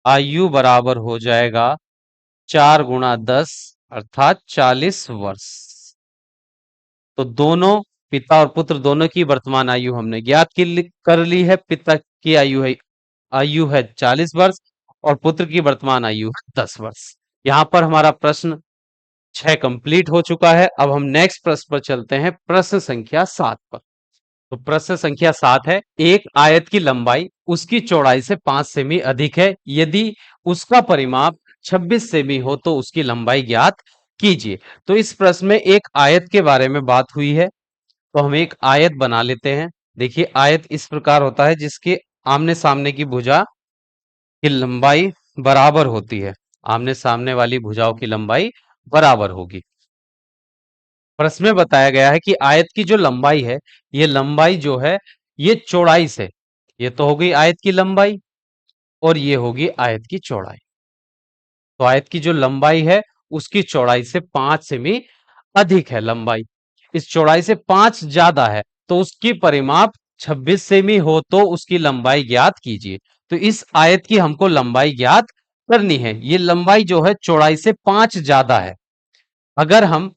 आयु बराबर हो जाएगा 4 गुणा 10 अर्थात 40 वर्ष। तो दोनों पिता और पुत्र दोनों की वर्तमान आयु हमने ज्ञात कर ली है। पिता की आयु है 40 वर्ष और पुत्र की वर्तमान आयु है 10 वर्ष। यहां पर हमारा प्रश्न 6 कंप्लीट हो चुका है। अब हम नेक्स्ट प्रश्न पर चलते हैं, प्रश्न संख्या 7 पर। तो प्रश्न संख्या 7 है, एक आयत की लंबाई उसकी चौड़ाई से 5 सेमी अधिक है, यदि उसका परिमाप 26 सेमी हो तो उसकी लंबाई ज्ञात कीजिए। तो इस प्रश्न में एक आयत के बारे में बात हुई है, तो हम एक आयत बना लेते हैं। देखिए आयत इस प्रकार होता है जिसके आमने सामने की भुजा की लंबाई बराबर होती है, आमने सामने वाली भुजाओं की लंबाई बराबर होगी। प्रश्न में बताया गया है कि आयत की जो लंबाई है, ये लंबाई जो है ये चौड़ाई से, ये तो हो गई आयत की लंबाई और ये होगी आयत की चौड़ाई। तो आयत की जो लंबाई है उसकी चौड़ाई से 5 सेमी अधिक है लंबाई, इस चौड़ाई से 5 ज्यादा है तो उसकी परिमाप 26 सेमी हो तो उसकी लंबाई ज्ञात कीजिए। तो इस आयत की हमको लंबाई ज्ञात करनी है। ये लंबाई जो है चौड़ाई से 5 ज्यादा है। अगर हम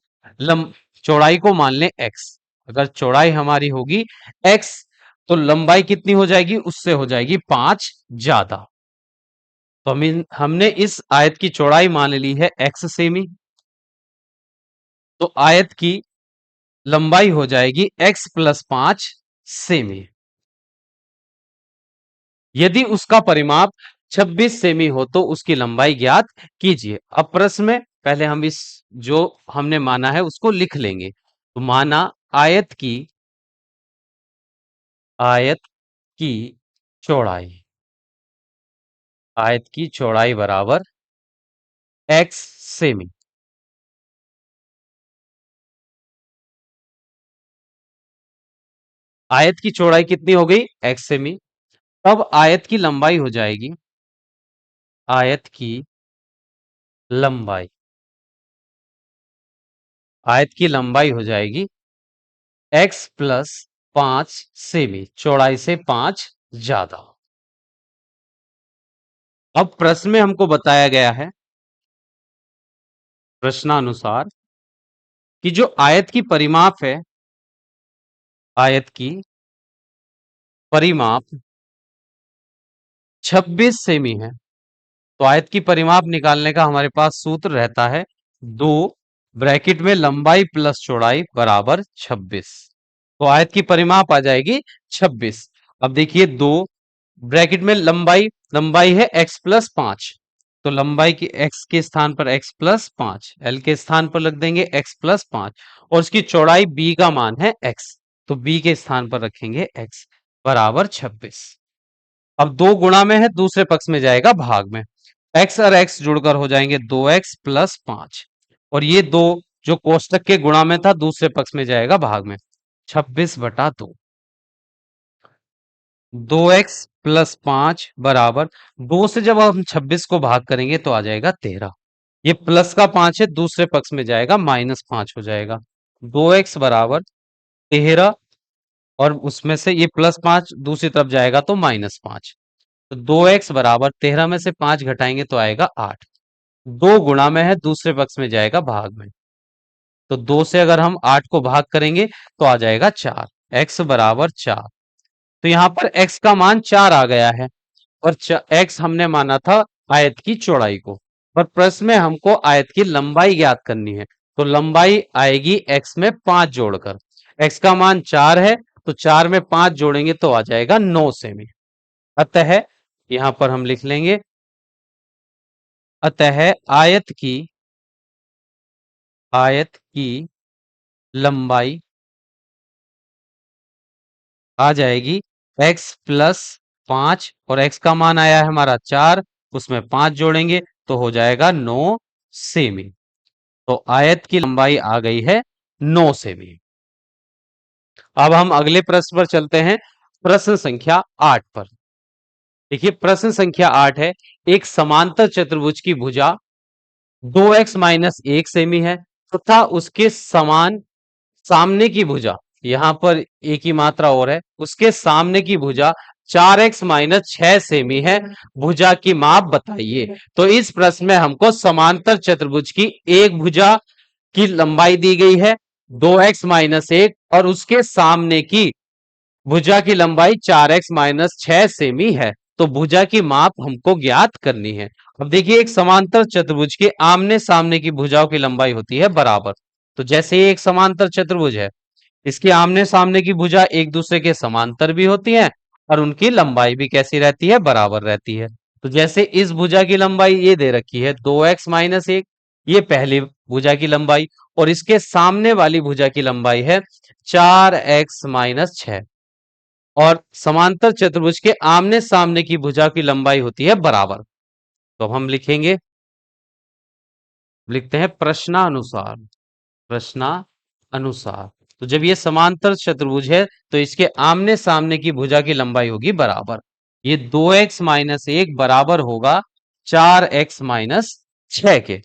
चौड़ाई को मान लें x, अगर चौड़ाई हमारी होगी x, तो लंबाई कितनी हो जाएगी, उससे हो जाएगी 5 ज्यादा। तो हमने इस आयत की चौड़ाई मान ली है x सेमी, तो आयत की लंबाई हो जाएगी x प्लस 5 सेमी। यदि उसका परिमाप 26 सेमी हो तो उसकी लंबाई ज्ञात कीजिए। अब प्रश्न में पहले हम इस जो हमने माना है उसको लिख लेंगे। तो माना आयत आयत की चौड़ाई, आयत की चौड़ाई बराबर x सेमी। आयत की चौड़ाई कितनी हो गई, x सेमी। अब आयत की लंबाई हो जाएगी, आयत की लंबाई, आयत की लंबाई हो जाएगी x प्लस 5 सेमी, चौड़ाई से 5 ज्यादा। अब प्रश्न में हमको बताया गया है, प्रश्नानुसार, कि जो आयत की परिमाप है, आयत की परिमाप 26 सेमी है। तो आयत की परिमाप निकालने का हमारे पास सूत्र रहता है 2 ब्रैकेट में लंबाई प्लस चौड़ाई बराबर 26। तो आयत की परिमाप आ जाएगी 26। अब देखिए 2 ब्रैकेट में लंबाई, लंबाई है x प्लस 5, तो लंबाई की x के स्थान पर x प्लस 5, l के स्थान पर रख देंगे x प्लस 5, और उसकी चौड़ाई b का मान है x, तो b के स्थान पर रखेंगे x बराबर 26। अब 2 गुणा में है, दूसरे पक्ष में जाएगा भाग में, x और x जुड़कर हो जाएंगे 2x प्लस 5, और ये 2 जो कोष्टक के गुणा में था दूसरे पक्ष में जाएगा भाग में, 26/2। 2x प्लस 5 बराबर 2 से जब हम 26 को भाग करेंगे तो आ जाएगा 13। ये प्लस का 5 है, दूसरे पक्ष में जाएगा -5 हो जाएगा। 2x बराबर 13, और उसमें से ये +5 दूसरी तरफ जाएगा तो -5, तो 2x बराबर 13 में से 5 घटाएंगे तो आएगा 8। 2 गुणा में है, दूसरे पक्ष में जाएगा भाग में, तो 2 से अगर हम 8 को भाग करेंगे तो आ जाएगा 4, x बराबर 4। तो यहां पर x का मान 4 आ गया है, और x हमने माना था आयत की चौड़ाई को, पर प्रश्न में हमको आयत की लंबाई ज्ञात करनी है। तो लंबाई आएगी x में 5 जोड़कर, x का मान 4 है, तो 4 में 5 जोड़ेंगे तो आ जाएगा 9 सेमी। अतः यहां पर हम लिख लेंगे, अतः आयत की लंबाई आ जाएगी x प्लस 5, और x का मान आया है हमारा 4, उसमें 5 जोड़ेंगे तो हो जाएगा 9 सेमी। तो आयत की लंबाई आ गई है 9 सेमी। अब हम अगले प्रश्न पर चलते हैं, प्रश्न संख्या 8 पर। देखिए प्रश्न संख्या 8 है, एक समांतर चतुर्भुज की भुजा 2x माइनस 1 सेमी है तथा उसके समान सामने की भुजा, यहां पर एक ही मात्रा और है, उसके सामने की भुजा 4x माइनस 6 सेमी है, भुजा की माप बताइए। तो इस प्रश्न में हमको समांतर चतुर्भुज की एक भुजा की लंबाई दी गई है 2x माइनस 1, और उसके सामने की भुजा की लंबाई 4x माइनस 6 सेमी है। तो भुजा की माप हमको ज्ञात करनी है। अब देखिए एक समांतर चतुर्भुज के आमने सामने की भुजाओं की लंबाई होती है बराबर। तो जैसे ये एक समांतर चतुर्भुज है, इसके आमने सामने की भुजा एक दूसरे के समांतर भी होती हैं, और उनकी लंबाई भी कैसी रहती है, बराबर रहती है। तो जैसे इस भुजा की लंबाई ये दे रखी है 2x माइनस 1, ये पहली भुजा की लंबाई, और इसके सामने वाली भुजा की लंबाई है 4x माइनस 6, और समांतर चतुर्भुज के आमने सामने की भुजा की लंबाई होती है बराबर। तो हम लिखेंगे, लिखते हैं प्रश्नानुसार, प्रश्नानुसार। तो जब ये समांतर चतुर्भुज है तो इसके आमने सामने की भुजा की लंबाई होगी बराबर। ये 2x माइनस 1 बराबर होगा 4x माइनस 6 के।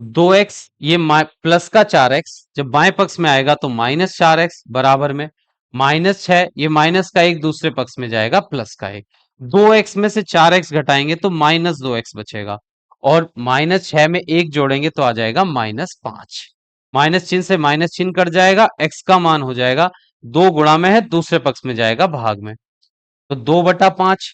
2x ये प्लस का 4x जब बाएं पक्ष में आएगा तो -4x बराबर में -6, ये माइनस का एक दूसरे पक्ष में जाएगा प्लस का एक, 2x में से 4x घटाएंगे तो -2x बचेगा, और -6 में 1 जोड़ेंगे तो आ जाएगा -5। माइनस चिन्ह से माइनस चिन्ह कट जाएगा, x का मान हो जाएगा 2 गुणा में है, दूसरे पक्ष में जाएगा भाग में, तो 2/5।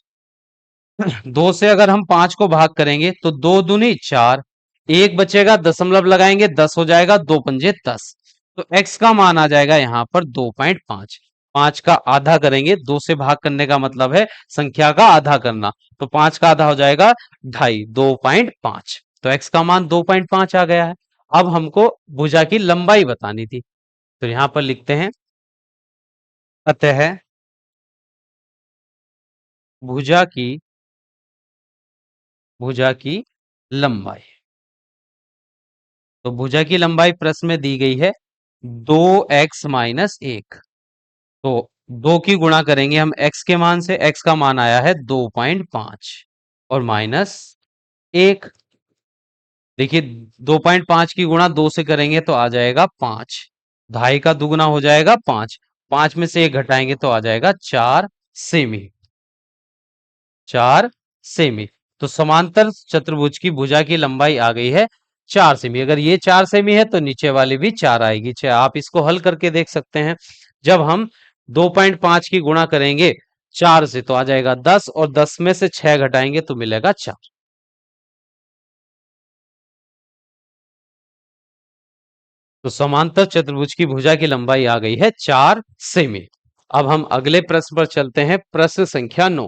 2 से अगर हम 5 को भाग करेंगे तो 2 दूनी 4, 1 बचेगा, दशमलव लगाएंगे, 10 हो जाएगा, 2 पंजे 10। तो x का मान आ जाएगा यहाँ पर 2.5। 5 का आधा करेंगे, 2 से भाग करने का मतलब है संख्या का आधा करना, तो 5 का आधा हो जाएगा 2.5, 2.5। तो x का मान 2.5 आ गया है। अब हमको भुजा की लंबाई बतानी थी, तो यहां पर लिखते हैं अतः भुजा की लंबाई। तो भुजा की लंबाई प्रश्न में दी गई है 2x-1। तो 2 की गुणा करेंगे हम x के मान से, x का मान आया है 2.5 और -1। देखिए 2.5 की गुणा 2 से करेंगे तो आ जाएगा 5, 2.5 का दुगुना हो जाएगा 5, 5 में से 1 घटाएंगे तो आ जाएगा 4 सेमी। 4 सेमी। तो समांतर चतुर्भुज की भुजा की लंबाई आ गई है 4 सेमी। अगर ये 4 सेमी है तो नीचे वाली भी 4 आएगी। आप इसको हल करके देख सकते हैं। जब हम 2.5 की गुणा करेंगे 4 से तो आ जाएगा 10, और 10 में से 6 घटाएंगे तो मिलेगा 4। तो समांतर चतुर्भुज की भुजा की लंबाई आ गई है 4 सेमी। अब हम अगले प्रश्न पर चलते हैं, प्रश्न संख्या 9।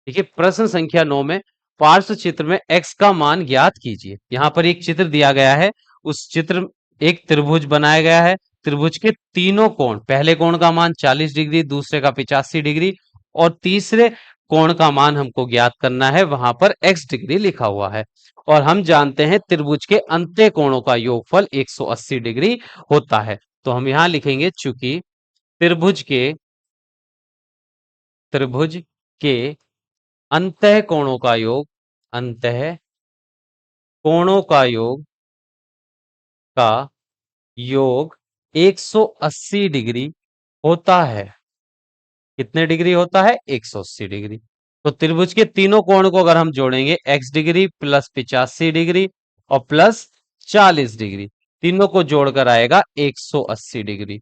देखिए प्रश्न संख्या 9 में पार्श्व चित्र में x का मान ज्ञात कीजिए। यहाँ पर एक चित्र दिया गया है, उस चित्र एक त्रिभुज बनाया गया है। त्रिभुज के तीनों कोण, पहले कोण का मान 40 डिग्री, दूसरे का 85 डिग्री, और तीसरे कोण का मान हमको ज्ञात करना है, वहां पर x डिग्री लिखा हुआ है। और हम जानते हैं त्रिभुज के अंत्य कोणों का योगफल 180 डिग्री होता है। तो हम यहां लिखेंगे चूंकि त्रिभुज के त्रिभुज के अंतः कोणों का योग, अंतः कोणों का योग 180 डिग्री होता है। कितने डिग्री होता है? 180 डिग्री। तो त्रिभुज के तीनों कोण को अगर हम जोड़ेंगे, x डिग्री प्लस 85 डिग्री और प्लस 40 डिग्री, तीनों को जोड़कर आएगा 180 डिग्री।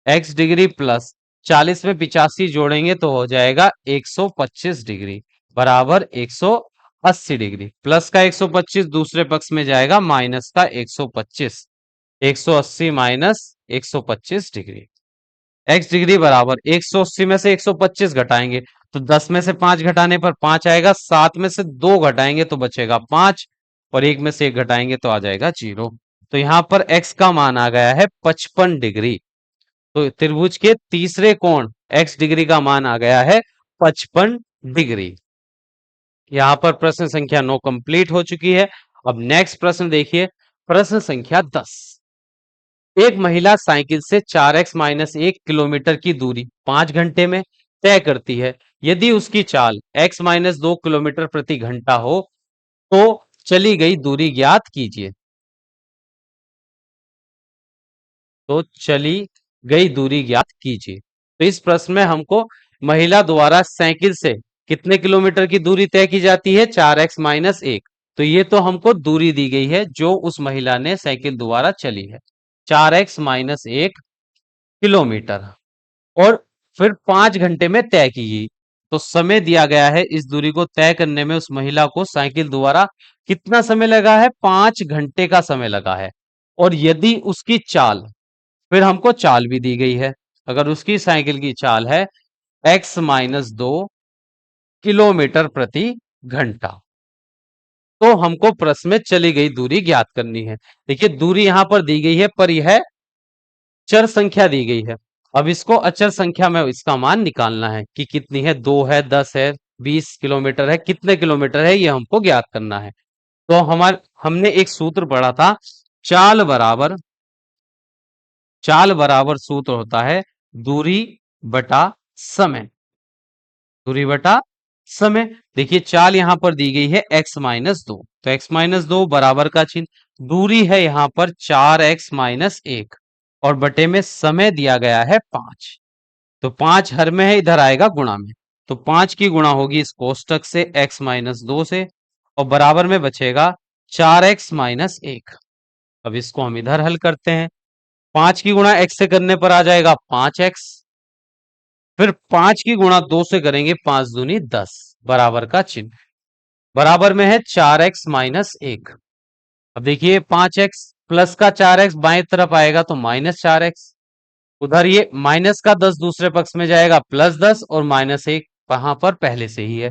x डिग्री प्लस 40 में 85 जोड़ेंगे तो हो जाएगा 125 डिग्री बराबर 180 डिग्री। प्लस का 125 दूसरे पक्ष में जाएगा, माइनस का 125, 180 माइनस 125 डिग्री। x डिग्री बराबर 180 में से 125 घटाएंगे तो 10 में से 5 घटाने पर 5 आएगा, 7 में से 2 घटाएंगे तो बचेगा 5, और 1 में से 1 घटाएंगे तो आ जाएगा 0। तो यहां पर x का मान आ गया है 55 डिग्री। तो त्रिभुज के तीसरे कोण x डिग्री का मान आ गया है 55 डिग्री। यहां पर प्रश्न संख्या 9 कंप्लीट हो चुकी है। अब नेक्स्ट प्रश्न देखिए, प्रश्न संख्या 10। एक महिला साइकिल से 4x-1 किलोमीटर की दूरी 5 घंटे में तय करती है। यदि उसकी चाल x-2 किलोमीटर प्रति घंटा हो तो चली गई दूरी ज्ञात कीजिए। तो चली गई दूरी ज्ञात कीजिए। तो इस प्रश्न में हमको महिला द्वारा साइकिल से कितने किलोमीटर की दूरी तय की जाती है? 4x-1। तो ये तो हमको दूरी दी गई है जो उस महिला ने साइकिल द्वारा चली है, 4x-1 किलोमीटर, और फिर 5 घंटे में तय की गई। तो समय दिया गया है, इस दूरी को तय करने में उस महिला को साइकिल द्वारा कितना समय लगा है? 5 घंटे का समय लगा है। और यदि उसकी चाल, फिर हमको चाल भी दी गई है, अगर उसकी साइकिल की चाल है x-2 किलोमीटर प्रति घंटा, तो हमको प्रश्न में चली गई दूरी ज्ञात करनी है। देखिए दूरी यहां पर दी गई है, पर यह चर संख्या दी गई है। अब इसको अचर संख्या में इसका मान निकालना है कि कितनी है, 2 है, 10 है, 20 किलोमीटर है, कितने किलोमीटर है, ये हमको ज्ञात करना है। तो हमने एक सूत्र पढ़ा था, चाल बराबर सूत्र होता है दूरी बटा समय। दूरी बटा समय। देखिए चाल यहां पर दी गई है x-2, तो x-2 बराबर का चिन्ह, दूरी है यहां पर 4x-1, और बटे में समय दिया गया है 5। तो 5 हर में है, इधर आएगा गुणा में, तो 5 की गुणा होगी इस कोष्टक से x माइनस 2 से, और बराबर में बचेगा 4x माइनस 1। अब इसको हम इधर हल करते हैं। 5 की गुणा x से करने पर आ जाएगा 5x, फिर 5 की गुणा 2 से करेंगे 5 दूनी 10, बराबर का चिन्ह, बराबर में है 4x माइनस 1। अब देखिए 5x प्लस का 4x बाएं तरफ आएगा तो माइनस 4x, उधर ये माइनस का 10 दूसरे पक्ष में जाएगा प्लस 10, और माइनस 1 वहां पर पहले से ही है।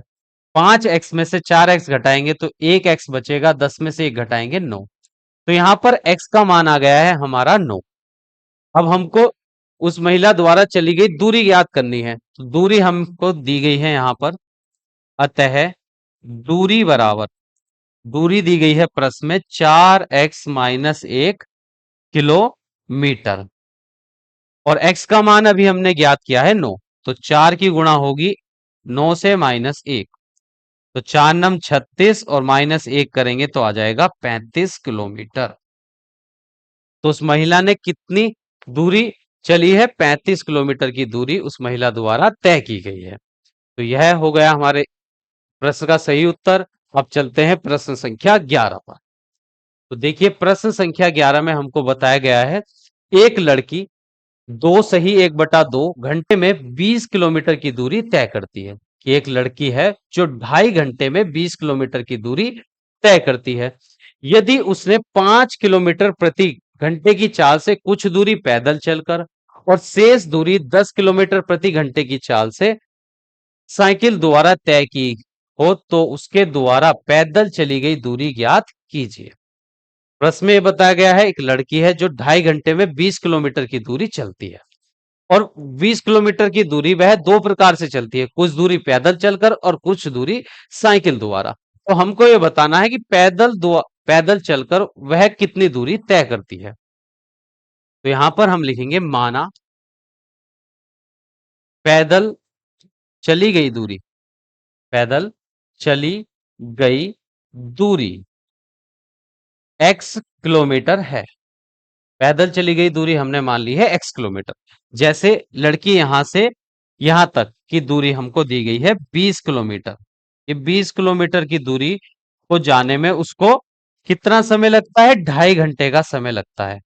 5x में से 4x घटाएंगे तो 1x बचेगा, 10 में से 1 घटाएंगे 9, तो यहां पर x का मान आ गया है हमारा 9। अब हमको उस महिला द्वारा चली गई दूरी ज्ञात करनी है, तो दूरी हमको दी गई है यहां पर, अतः दूरी बराबर, दूरी दी गई है प्रश्न में 4x माइनस 1 किलोमीटर, और x का मान अभी हमने ज्ञात किया है 9, तो 4 की गुणा होगी 9 से माइनस 1, तो 4 नम 36 और माइनस 1 करेंगे तो आ जाएगा 35 किलोमीटर। तो उस महिला ने कितनी दूरी चली है? 35 किलोमीटर की दूरी उस महिला द्वारा तय की गई है। तो यह हो गया हमारे प्रश्न का सही उत्तर। अब चलते हैं प्रश्न संख्या 11 पर। तो देखिए प्रश्न संख्या 11 में हमको बताया गया है, एक लड़की 2 सही 1/2 घंटे में 20 किलोमीटर की दूरी तय करती है। कि एक लड़की है जो 2.5 घंटे में 20 किलोमीटर की दूरी तय करती है। यदि उसने 5 किलोमीटर प्रति घंटे की चाल से कुछ दूरी पैदल चलकर और शेष दूरी 10 किलोमीटर प्रति घंटे की चाल से साइकिल द्वारा तय की हो, तो उसके द्वारा पैदल चली गई दूरी ज्ञात कीजिए। प्रश्न में यह बताया गया है, एक लड़की है जो 2.5 घंटे में 20 किलोमीटर की दूरी चलती है, और 20 किलोमीटर की दूरी वह दो प्रकार से चलती है, कुछ दूरी पैदल चलकर और कुछ दूरी साइकिल द्वारा। तो हमको यह बताना है कि पैदल चलकर वह कितनी दूरी तय करती है। तो यहां पर हम लिखेंगे, माना पैदल चली गई दूरी, पैदल चली गई दूरी x किलोमीटर है। पैदल चली गई दूरी हमने मान ली है x किलोमीटर। जैसे लड़की यहां से यहां तक की दूरी हमको दी गई है 20 किलोमीटर। ये 20 किलोमीटर की दूरी को जाने में उसको कितना समय लगता है? 2.5 घंटे का समय लगता है।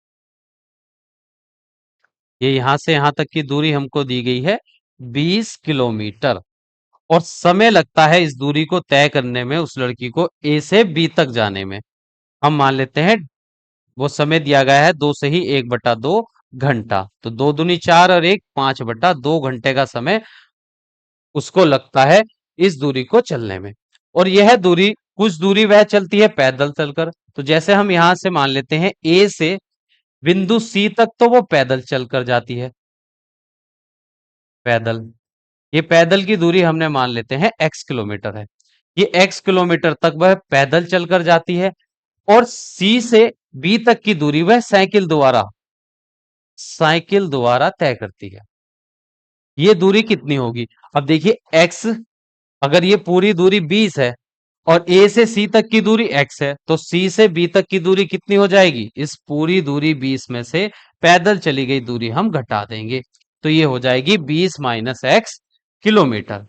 ये यहां से यहां तक की दूरी हमको दी गई है 20 किलोमीटर, और समय लगता है इस दूरी को तय करने में उस लड़की को A से B तक जाने में। हम मान लेते हैं वो समय दिया गया है 2 सही 1/2 घंटा, तो 2 दूनी 4 और 1 5/2 घंटे का समय उसको लगता है इस दूरी को चलने में। और यह दूरी, कुछ दूरी वह चलती है पैदल चलकर। तो जैसे हम यहां से मान लेते हैं ए से बिंदु सी तक, तो वो पैदल चलकर जाती है, पैदल। ये पैदल की दूरी हमने मान लेते हैं x किलोमीटर है। ये x किलोमीटर तक वह पैदल चलकर जाती है, और सी से बी तक की दूरी वह साइकिल द्वारा तय करती है। ये दूरी कितनी होगी? अब देखिए x, अगर ये पूरी दूरी 20 है और a से c तक की दूरी x है, तो c से b तक की दूरी कितनी हो जाएगी? इस पूरी दूरी 20 में से पैदल चली गई दूरी हम घटा देंगे, तो ये हो जाएगी 20 माइनस x किलोमीटर।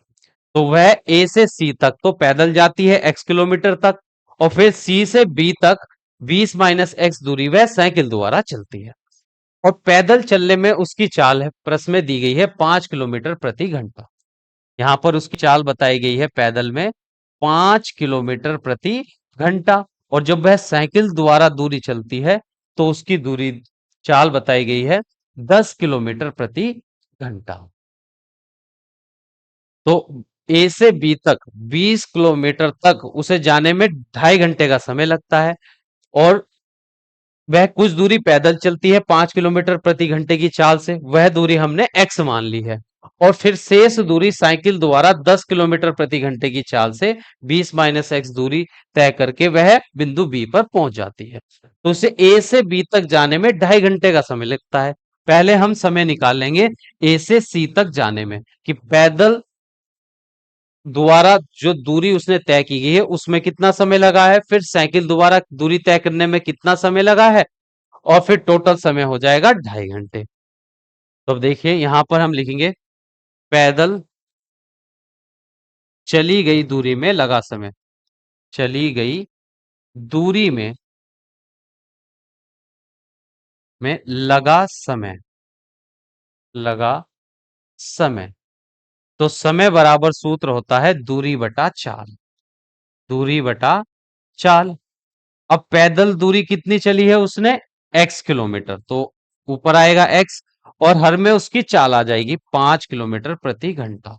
तो वह a से c तक तो पैदल जाती है x किलोमीटर तक, और फिर c से b तक 20 माइनस x दूरी वह साइकिल द्वारा चलती है। और पैदल चलने में उसकी चाल है, प्रश्न में दी गई है 5 किलोमीटर प्रति घंटा। यहां पर उसकी चाल बताई गई है पैदल में 5 किलोमीटर प्रति घंटा, और जब वह साइकिल द्वारा दूरी चलती है तो उसकी दूरी चाल बताई गई है 10 किलोमीटर प्रति घंटा। तो ए से बी तक 20 किलोमीटर तक उसे जाने में 2.5 घंटे का समय लगता है, और वह कुछ दूरी पैदल चलती है 5 किलोमीटर प्रति घंटे की चाल से, वह दूरी हमने x मान ली है। और फिर शेष दूरी साइकिल द्वारा 10 किलोमीटर प्रति घंटे की चाल से 20 माइनस x दूरी तय करके वह बिंदु B पर पहुंच जाती है। तो उसे A से B तक जाने में 2.5 घंटे का समय लगता है। पहले हम समय निकाल लेंगे A से C तक जाने में, कि पैदल द्वारा जो दूरी उसने तय की गई है उसमें कितना समय लगा है, फिर साइकिल द्वारा दूरी तय करने में कितना समय लगा है, और फिर टोटल समय हो जाएगा 2.5 घंटे। तो अब देखिए यहां पर हम लिखेंगे पैदल चली गई दूरी में लगा समय, चली गई दूरी में लगा समय, लगा समय। तो समय बराबर सूत्र होता है दूरी बटा चाल, दूरी बटा चाल। अब पैदल दूरी कितनी चली है उसने, x किलोमीटर, तो ऊपर आएगा x और हर में उसकी चाल आ जाएगी 5 किलोमीटर प्रति घंटा।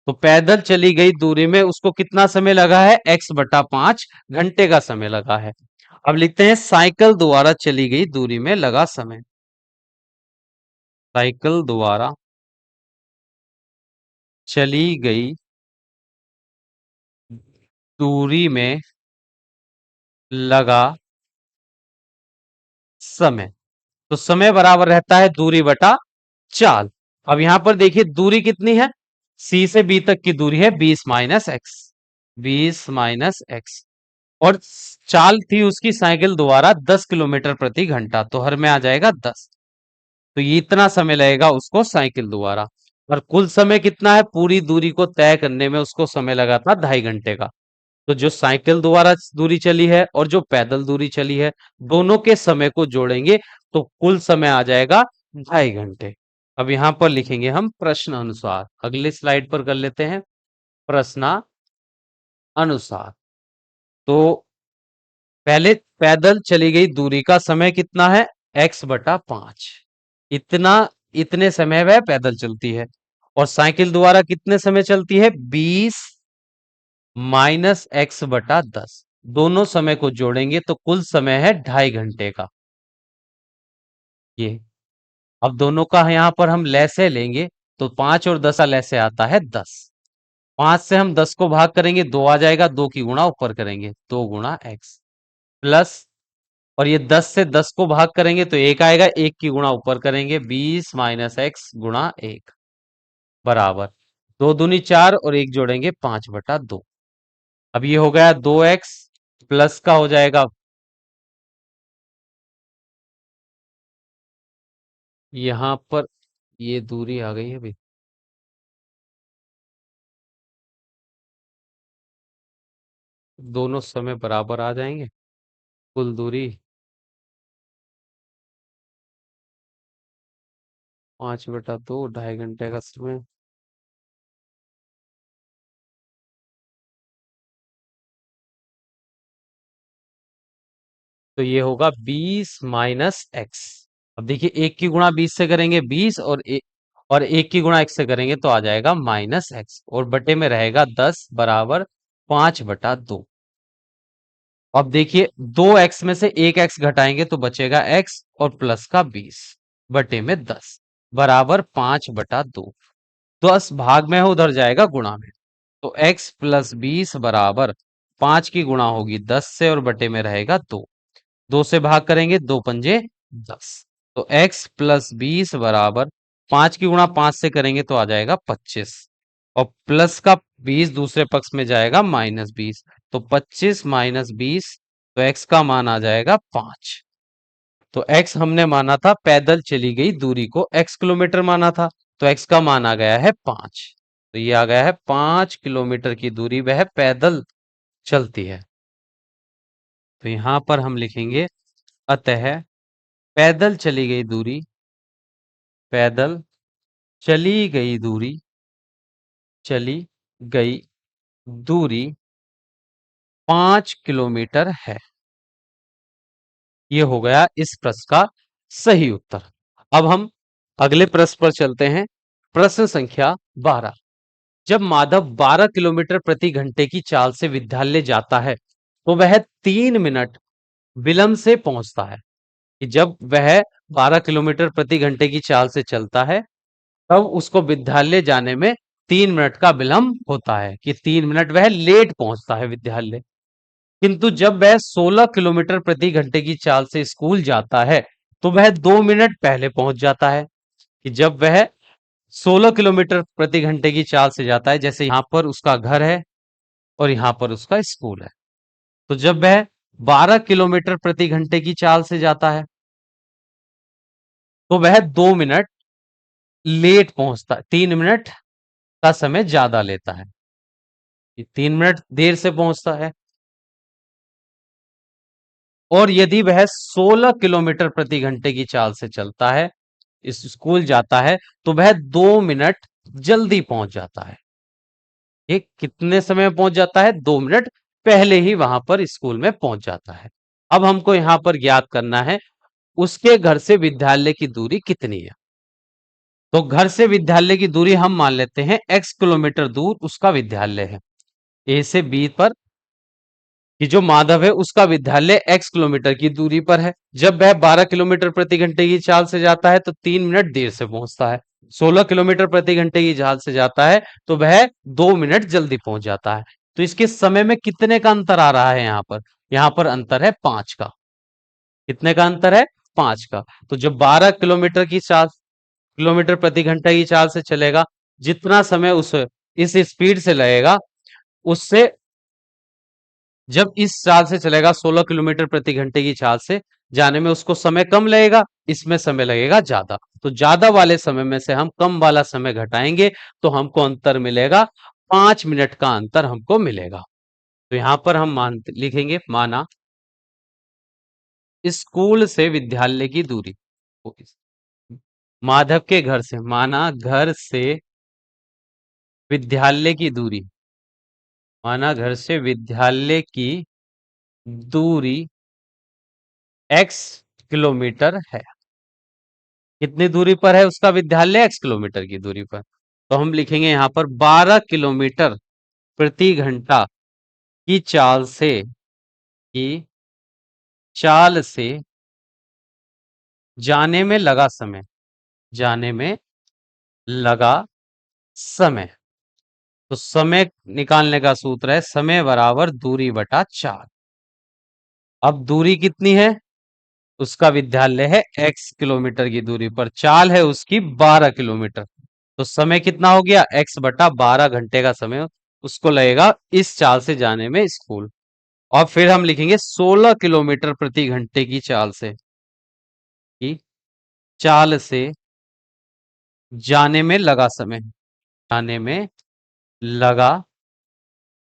तो पैदल चली गई दूरी में उसको कितना समय लगा है, x बटा 5 घंटे का समय लगा है। अब लिखते हैं साइकिल द्वारा चली गई दूरी में लगा समय, साइकिल द्वारा चली गई दूरी में लगा समय। तो समय बराबर रहता है दूरी बटा चाल। अब यहां पर देखिए दूरी कितनी है, सी से बी तक की दूरी है 20 - x, 20 - x, और चाल थी उसकी साइकिल द्वारा 10 किलोमीटर प्रति घंटा, तो हर में आ जाएगा 10। तो ये इतना समय लगेगा उसको साइकिल द्वारा। और कुल समय कितना है, पूरी दूरी को तय करने में उसको समय लगा था 2.5 घंटे का। तो जो साइकिल द्वारा दूरी चली है और जो पैदल दूरी चली है, दोनों के समय को जोड़ेंगे तो कुल समय आ जाएगा 2.5 घंटे। अब यहां पर लिखेंगे हम प्रश्न अनुसार, अगले स्लाइड पर कर लेते हैं प्रश्न अनुसार। तो पहले पैदल चली गई दूरी का समय कितना है, x बटा 5, इतना, इतने समय वह पैदल चलती है। और साइकिल द्वारा कितने समय चलती है, 20 - x बटा 10, दोनों समय को जोड़ेंगे तो कुल समय है 2.5 घंटे का। ये अब दोनों का यहां पर हम लैसे लेंगे तो 5 और 10 का लैसे आता है 10। 5 से हम 10 को भाग करेंगे 2 आ जाएगा, 2 की गुणा ऊपर करेंगे 2 गुणा x, प्लस, और ये 10 से 10 को भाग करेंगे तो 1 आएगा, 1 की गुणा ऊपर करेंगे 20 - x गुणा 1 बराबर 2 दूनी 4 और 1 जोड़ेंगे 5/2। अब ये हो गया 2x, प्लस का हो जाएगा, यहां पर ये दूरी आ गई है भाई, दोनों समय बराबर आ जाएंगे, कुल दूरी 5/2, 2.5 घंटे का समय। तो ये होगा 20 - x। अब देखिए एक की गुणा 20 से करेंगे 20, और एक की गुणा x से करेंगे तो आ जाएगा -x, और बटे में रहेगा 10 बराबर 5/2। अब देखिए 2x में से एक x घटाएंगे तो बचेगा x और प्लस का 20 बटे में 10 बराबर 5/2। 10 भाग में है उधर जाएगा गुणा में, तो x प्लस 20 बराबर 5 की गुणा होगी 10 से और बटे में रहेगा 2। 2 से भाग करेंगे 2 पंजे 10, तो x प्लस 20 बराबर 5 की गुणा 5 से करेंगे तो आ जाएगा 25, और प्लस का 20 दूसरे पक्ष में जाएगा -20, तो 25 - 20, तो x का मान आ जाएगा 5। तो x हमने माना था पैदल चली गई दूरी को, x किलोमीटर माना था, तो x का मान आ गया है 5। तो ये आ गया है 5 किलोमीटर की दूरी वह पैदल चलती है। तो यहां पर हम लिखेंगे अतः पैदल चली गई दूरी, पैदल चली गई दूरी, चली गई दूरी 5 किलोमीटर है। ये हो गया इस प्रश्न का सही उत्तर। अब हम अगले प्रश्न पर चलते हैं, प्रश्न संख्या 12। जब माधव 12 किलोमीटर प्रति घंटे की चाल से विद्यालय जाता है तो वह 3 मिनट विलंब से पहुंचता है। कि जब वह 12 किलोमीटर प्रति घंटे की चाल से चलता है तब उसको विद्यालय जाने में 3 मिनट का विलंब होता है, कि 3 मिनट वह लेट पहुंचता है विद्यालय। किंतु जब वह 16 किलोमीटर प्रति घंटे की चाल से स्कूल जाता है तो वह 2 मिनट पहले पहुंच जाता है। कि जब वह 16 किलोमीटर प्रति घंटे की चाल से जाता है, जैसे यहां पर उसका घर है और यहां पर उसका स्कूल है, तो जब वह 12 किलोमीटर प्रति घंटे की चाल से जाता है तो वह 2 मिनट लेट पहुंचता है, 3 मिनट का समय ज्यादा लेता है। ये 3 मिनट देर से पहुंचता है। और यदि वह 16 किलोमीटर प्रति घंटे की चाल से चलता है, इस स्कूल जाता है, तो वह 2 मिनट जल्दी पहुंच जाता है। ये कितने समय में पहुंच जाता है? 2 मिनट पहले ही वहां पर स्कूल में पहुंच जाता है। अब हमको यहां पर ज्ञात करना है उसके घर से विद्यालय की दूरी कितनी है। तो घर से विद्यालय की दूरी हम मान लेते हैं x किलोमीटर दूर उसका विद्यालय है। ए से बी पर कि जो माधव है उसका विद्यालय x किलोमीटर की दूरी पर है। जब वह 12 किलोमीटर प्रति घंटे की चाल से जाता है तो 3 मिनट देर से पहुंचता है। 16 किलोमीटर प्रति घंटे की चाल से जाता है तो वह 2 मिनट जल्दी पहुंच जाता है। तो इसके समय में कितने का अंतर आ रहा है यहाँ पर? यहाँ पर अंतर है 5 का। कितने का अंतर है? 5 का। तो जब 12 किलोमीटर प्रति घंटे की चाल से चलेगा, जितना समय उस इस स्पीड से लगेगा, उससे जब इस चाल से चलेगा 16 किलोमीटर प्रति घंटे की चाल से जाने में उसको समय कम लगेगा, इसमें समय लगेगा ज्यादा। तो ज्यादा वाले समय में से हम कम वाला समय घटाएंगे तो हमको अंतर मिलेगा, 5 मिनट का अंतर हमको मिलेगा। तो यहां पर हम लिखेंगे माना स्कूल से विद्यालय की दूरी, माधव के घर से, माना घर से विद्यालय की दूरी, माना घर से विद्यालय की दूरी x किलोमीटर है। कितनी दूरी पर है उसका विद्यालय? x किलोमीटर की दूरी पर। तो हम लिखेंगे यहां पर 12 किलोमीटर प्रति घंटा की की चाल से जाने में लगा समय, जाने में लगा समय। तो समय निकालने का सूत्र है समय बराबर दूरी बटा 4। अब दूरी कितनी है? उसका विद्यालय है x किलोमीटर की दूरी पर, चाल है उसकी 12 किलोमीटर। तो समय कितना हो गया? x बटा 12 घंटे का समय उसको लगेगा इस चाल से जाने में स्कूल। और फिर हम लिखेंगे 16 किलोमीटर प्रति घंटे की चाल से, की चाल से जाने में लगा समय, जाने में लगा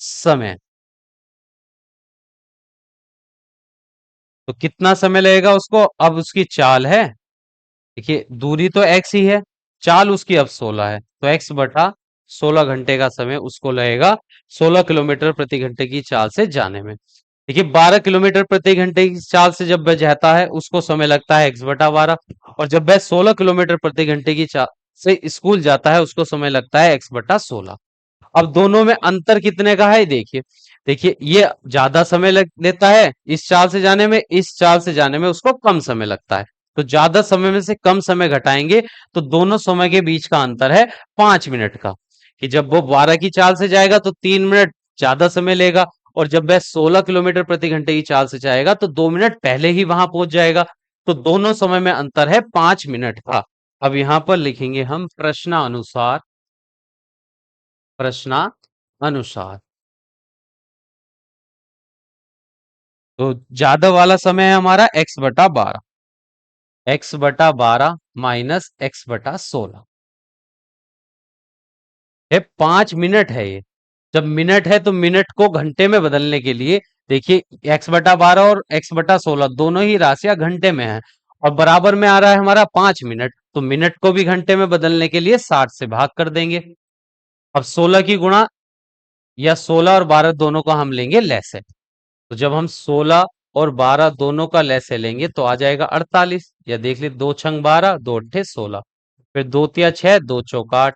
समय। तो कितना समय लगेगा उसको? अब उसकी चाल है, देखिए दूरी तो x ही है, चाल उसकी अब 16 है, तो x बटा 16 घंटे का समय उसको लगेगा 16 किलोमीटर प्रति घंटे की चाल से जाने में। देखिए 12 किलोमीटर प्रति घंटे की चाल से जब वह जाता है उसको समय लगता है x बटा 12, और जब वह 16 किलोमीटर प्रति घंटे की चाल से स्कूल जाता है उसको समय लगता है x बटा 16। अब दोनों में अंतर कितने का है देखिए, देखिए ये ज्यादा समय लग लेता है इस चाल से जाने में, इस चाल से जाने में उसको कम समय लगता है। तो ज्यादा समय में से कम समय घटाएंगे तो दोनों समय के बीच का अंतर है 5 मिनट का। कि जब वो 12 की चाल से जाएगा तो 3 मिनट ज्यादा समय लेगा, और जब वह 16 किलोमीटर प्रति घंटे की चाल से जाएगा तो 2 मिनट पहले ही वहां पहुंच जाएगा। तो दोनों समय में अंतर है 5 मिनट का। अब यहां पर लिखेंगे हम प्रश्नानुसार, प्रश्नानुसार। तो ज्यादा वाला समय है हमारा x बटा 12, x बटा 12 माइनस x बटा 16 है। 5 मिनट है ये। जब मिनट है तो मिनट को घंटे में बदलने के लिए, देखिए x बटा 12 और x बटा 16 दोनों ही राशियां घंटे में है, और बराबर में आ रहा है हमारा 5 मिनट, तो मिनट को भी घंटे में बदलने के लिए 60 से भाग कर देंगे। अब 16 की गुणा, या 16 और 12 दोनों का हम लेंगे लैसे। तो जब हम 16 और 12 दोनों का लैसे लेंगे तो आ जाएगा 48। या देख ली, 2 छंग 12, 2 अट्ठे 16, फिर 2 तिया 6, 2 चौक 8,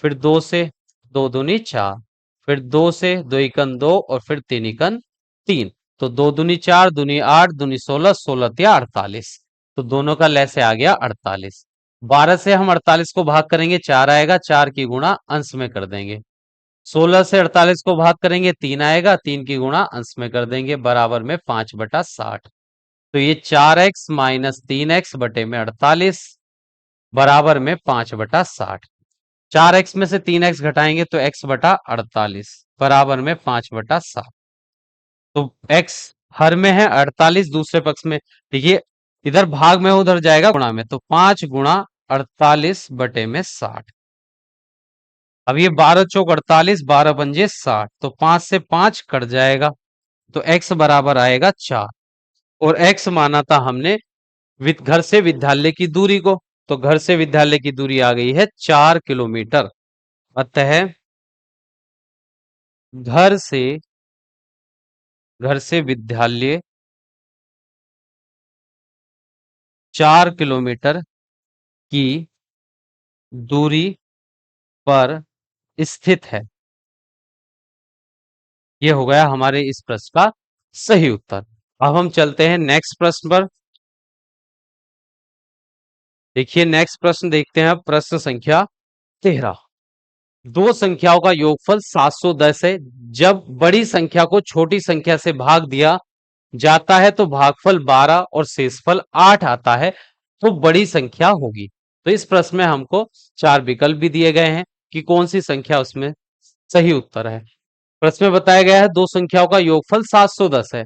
फिर 2 से 2 दूनी 4, फिर 2 से 2 इकन 2, और फिर 3 इकन 3। तो 2 दूनी 4, दूनी 8, दूनी 16, 16 तिया 48। तो दोनों का लैसे आ गया 48। 12 से हम 48 को भाग करेंगे 4 आएगा, 4 की गुणा अंश में कर देंगे। 16 से 48 को भाग करेंगे 3 आएगा, 3 की गुणा अंश में कर देंगे, बराबर में 5/60। तो ये 4x माइनस 3x बटे में 48 बराबर में 5/60। 4x में से 3x घटाएंगे तो x बटा 48 बराबर में 5/60। तो x हर में है, 48 दूसरे पक्ष में, देखिए इधर भाग में उधर जाएगा गुणा में, तो 5 गुणा 48 बटे में 60। अब ये 12 चौक 48, 12 पंजे 60, तो 5 से 5 कट जाएगा, तो x बराबर आएगा 4। और x माना था हमने घर से विद्यालय की दूरी को, तो घर से विद्यालय की दूरी आ गई है 4 किलोमीटर। अतः घर से विद्यालय 4 किलोमीटर की दूरी पर स्थित है। यह हो गया हमारे इस प्रश्न का सही उत्तर। अब हम चलते हैं नेक्स्ट प्रश्न पर। देखिए नेक्स्ट प्रश्न देखते हैं, प्रश्न संख्या 13। दो संख्याओं का योगफल 710 है। जब बड़ी संख्या को छोटी संख्या से भाग दिया जाता है तो भागफल 12 और शेषफल 8 आता है, तो बड़ी संख्या होगी। तो इस प्रश्न में हमको 4 विकल्प भी दिए गए हैं कि कौन सी संख्या उसमें सही उत्तर है। प्रश्न में बताया गया है दो संख्याओं का योगफल 710 है,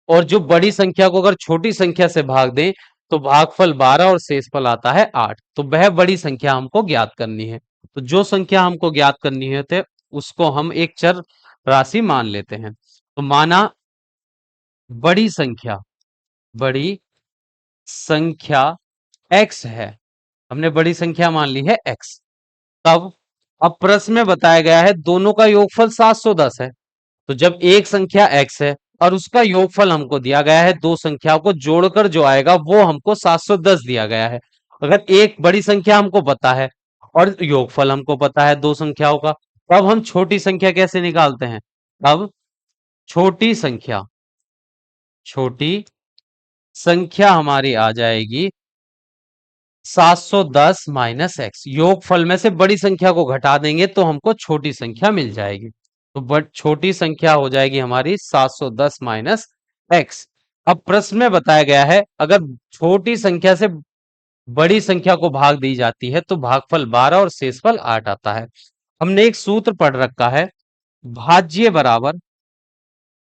और जो बड़ी संख्या को अगर छोटी संख्या से भाग दें तो भागफल 12 और शेषफल आता है 8, तो वह बड़ी संख्या हमको ज्ञात करनी है। तो जो संख्या हमको ज्ञात करनी है तो उसको हम एक चर राशि मान लेते हैं। तो माना बड़ी संख्या x है, हमने बड़ी संख्या मान ली है x। तब अब प्रश्न में बताया गया है दोनों का योगफल 710 है, तो जब एक संख्या x है और उसका योगफल हमको दिया गया है, दो संख्याओं को जोड़कर जो आएगा वो हमको 710 दिया गया है। अगर एक बड़ी संख्या हमको पता है और योगफल हमको पता है दो संख्याओं का, तो अब हम छोटी संख्या कैसे निकालते हैं। अब छोटी संख्या हमारी आ जाएगी 710 माइनस एक्स। योगफल में से बड़ी संख्या को घटा देंगे तो हमको छोटी संख्या मिल जाएगी, तो छोटी संख्या हो जाएगी हमारी 710 माइनस एक्स। अब प्रश्न में बताया गया है अगर छोटी संख्या से बड़ी संख्या को भाग दी जाती है तो भागफल 12 और शेषफल 8 आता है। हमने एक सूत्र पढ़ रखा है, भाज्य बराबर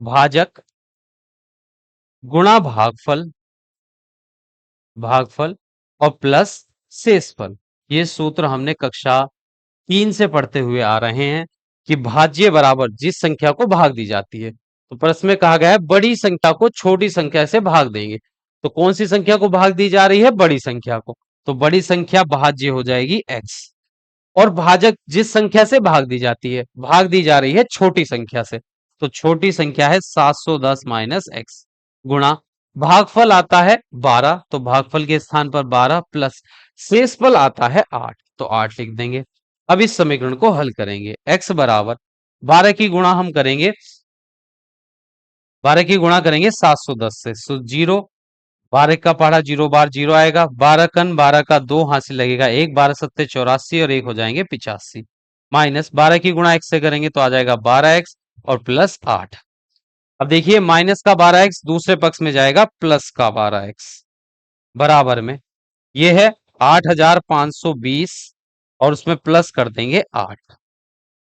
भाजक गुणा भागफल और प्लस शेषफल। ये सूत्र हमने कक्षा 3 से पढ़ते हुए आ रहे हैं कि भाज्य बराबर जिस संख्या को भाग दी जाती है। तो प्रश्न में कहा गया है बड़ी संख्या को छोटी संख्या से भाग देंगे, तो कौन सी संख्या को भाग दी जा रही है, बड़ी संख्या को। तो बड़ी संख्या भाज्य हो जाएगी x, और भाजक जिस संख्या से भाग दी जाती है, भाग दी जा रही है छोटी संख्या से, तो छोटी संख्या है 710 माइनस एक्स, गुणा भागफल आता है 12, तो भागफल के स्थान पर 12 प्लस शेषफल आता है 8, तो 8 लिख देंगे। अब इस समीकरण को हल करेंगे, x बराबर 12 की गुणा हम करेंगे, 12 की गुणा करेंगे 710 से, सो 0, 12 का पहाड़ा 0 बार 0 आएगा, 12 कन 12 का 2 हासिल लगेगा 1, 12 सत्ते 84 और 1 हो जाएंगे 85, माइनस 12 की गुणा x से करेंगे तो आ जाएगा 12x और प्लस 8। अब देखिए माइनस का 12x दूसरे पक्ष में जाएगा प्लस का 12x, बराबर में ये है 8520 और उसमें प्लस कर देंगे 8,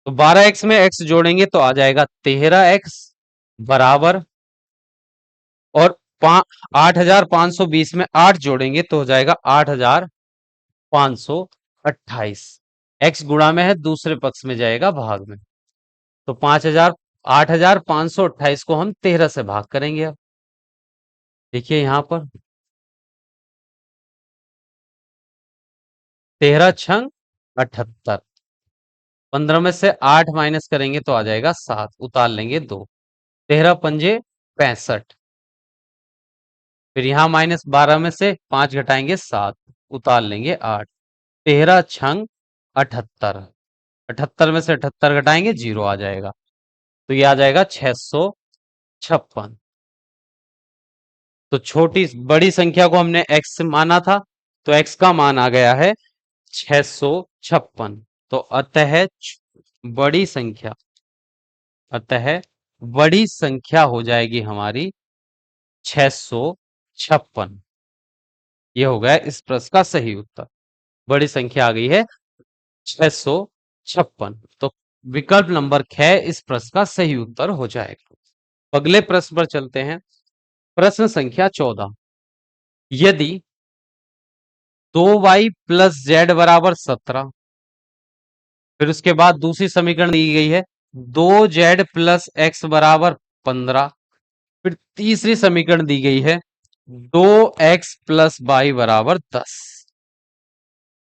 तो 12x में x जोड़ेंगे तो आ जाएगा 13x, बराबर, और 8520 में 8 जोड़ेंगे तो हो जाएगा 8528। x गुणा में है दूसरे पक्ष में जाएगा भाग में, तो 8528 को हम 13 से भाग करेंगे। अब देखिए यहां पर 13 छंग 78, 15 में से 8 माइनस करेंगे तो आ जाएगा 7, उतार लेंगे 2, 13 पंजे 65, फिर यहां माइनस 12 में से 5 घटाएंगे 7, उतार लेंगे 8, 13 छंग 78, 78 में से 78 घटाएंगे 0 आ जाएगा, तो ये आ जाएगा 656। तो बड़ी संख्या को हमने x माना था, तो x का मान आ गया है 656। तो बड़ी संख्या अतः बड़ी संख्या हो जाएगी हमारी 656। ये हो गया इस प्रश्न का सही उत्तर, बड़ी संख्या आ गई है 656, तो विकल्प नंबर 6 इस प्रश्न का सही उत्तर हो जाएगा। अगले प्रश्न पर चलते हैं, प्रश्न संख्या 14। यदि 2y प्लस जेड बराबर 17 फिर उसके बाद दूसरी समीकरण दी गई है 2z + x बराबर 15। फिर तीसरी समीकरण दी गई है 2x + y बराबर 10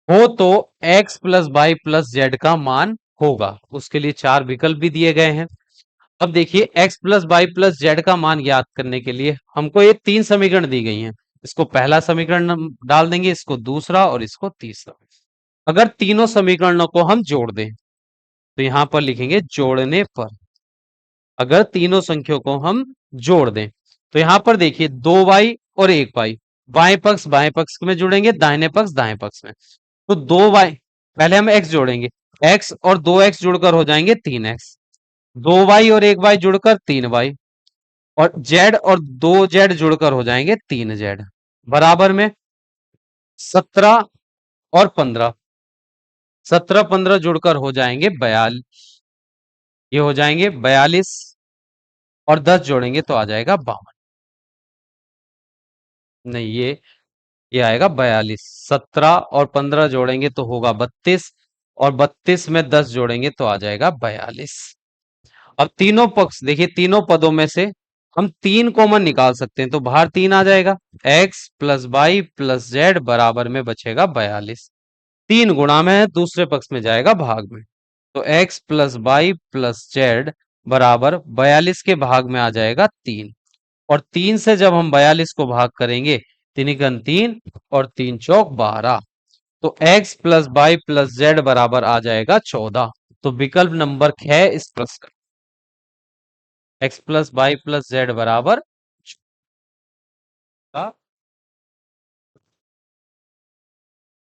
हो तो x + y + z का मान होगा। उसके लिए चार विकल्प भी दिए गए हैं। अब देखिए x + y + z का मान ज्ञात करने के लिए हमको ये तीन समीकरण दी गई हैं। इसको पहला समीकरण हम डाल देंगे, इसको दूसरा और इसको तीसरा। अगर तीनों समीकरणों को हम जोड़ दें तो यहां पर लिखेंगे जोड़ने पर। अगर तीनों संख्याओं को हम जोड़ दें तो यहां पर देखिए 2y और 1y, बाएं पक्ष में जुड़ेंगे, दाहिने पक्ष दाएं पक्ष में। तो 2y, पहले हम x जोड़ेंगे, x और 2x जुड़कर हो जाएंगे 3x, 2y और 1y जुड़कर 3y, और z और 2z जुड़कर हो जाएंगे 3z, बराबर में 17 और 15, 17 15 जुड़कर हो जाएंगे 42, ये हो जाएंगे 42, और 10 जोड़ेंगे तो आ जाएगा 52। नहीं, ये आएगा 42, 17 और 15 जोड़ेंगे तो होगा 32, और 32 में 10 जोड़ेंगे तो आ जाएगा 42। अब तीनों पक्ष देखिए, तीनों पदों में से हम तीन कॉमन निकाल सकते हैं, तो बाहर तीन आ जाएगा, x + y + z बराबर में बचेगा 42। तीन गुणा में है, दूसरे पक्ष में जाएगा भाग में, तो x + y + z बराबर 42 के भाग में आ जाएगा 3, और 3 से जब हम 42 को भाग करेंगे, 3 और 3 × 4 = 12, तो x + y + z बराबर आ जाएगा 14। तो विकल्प नंबर 6 इस प्रश्न का x + y + z बराबर 14।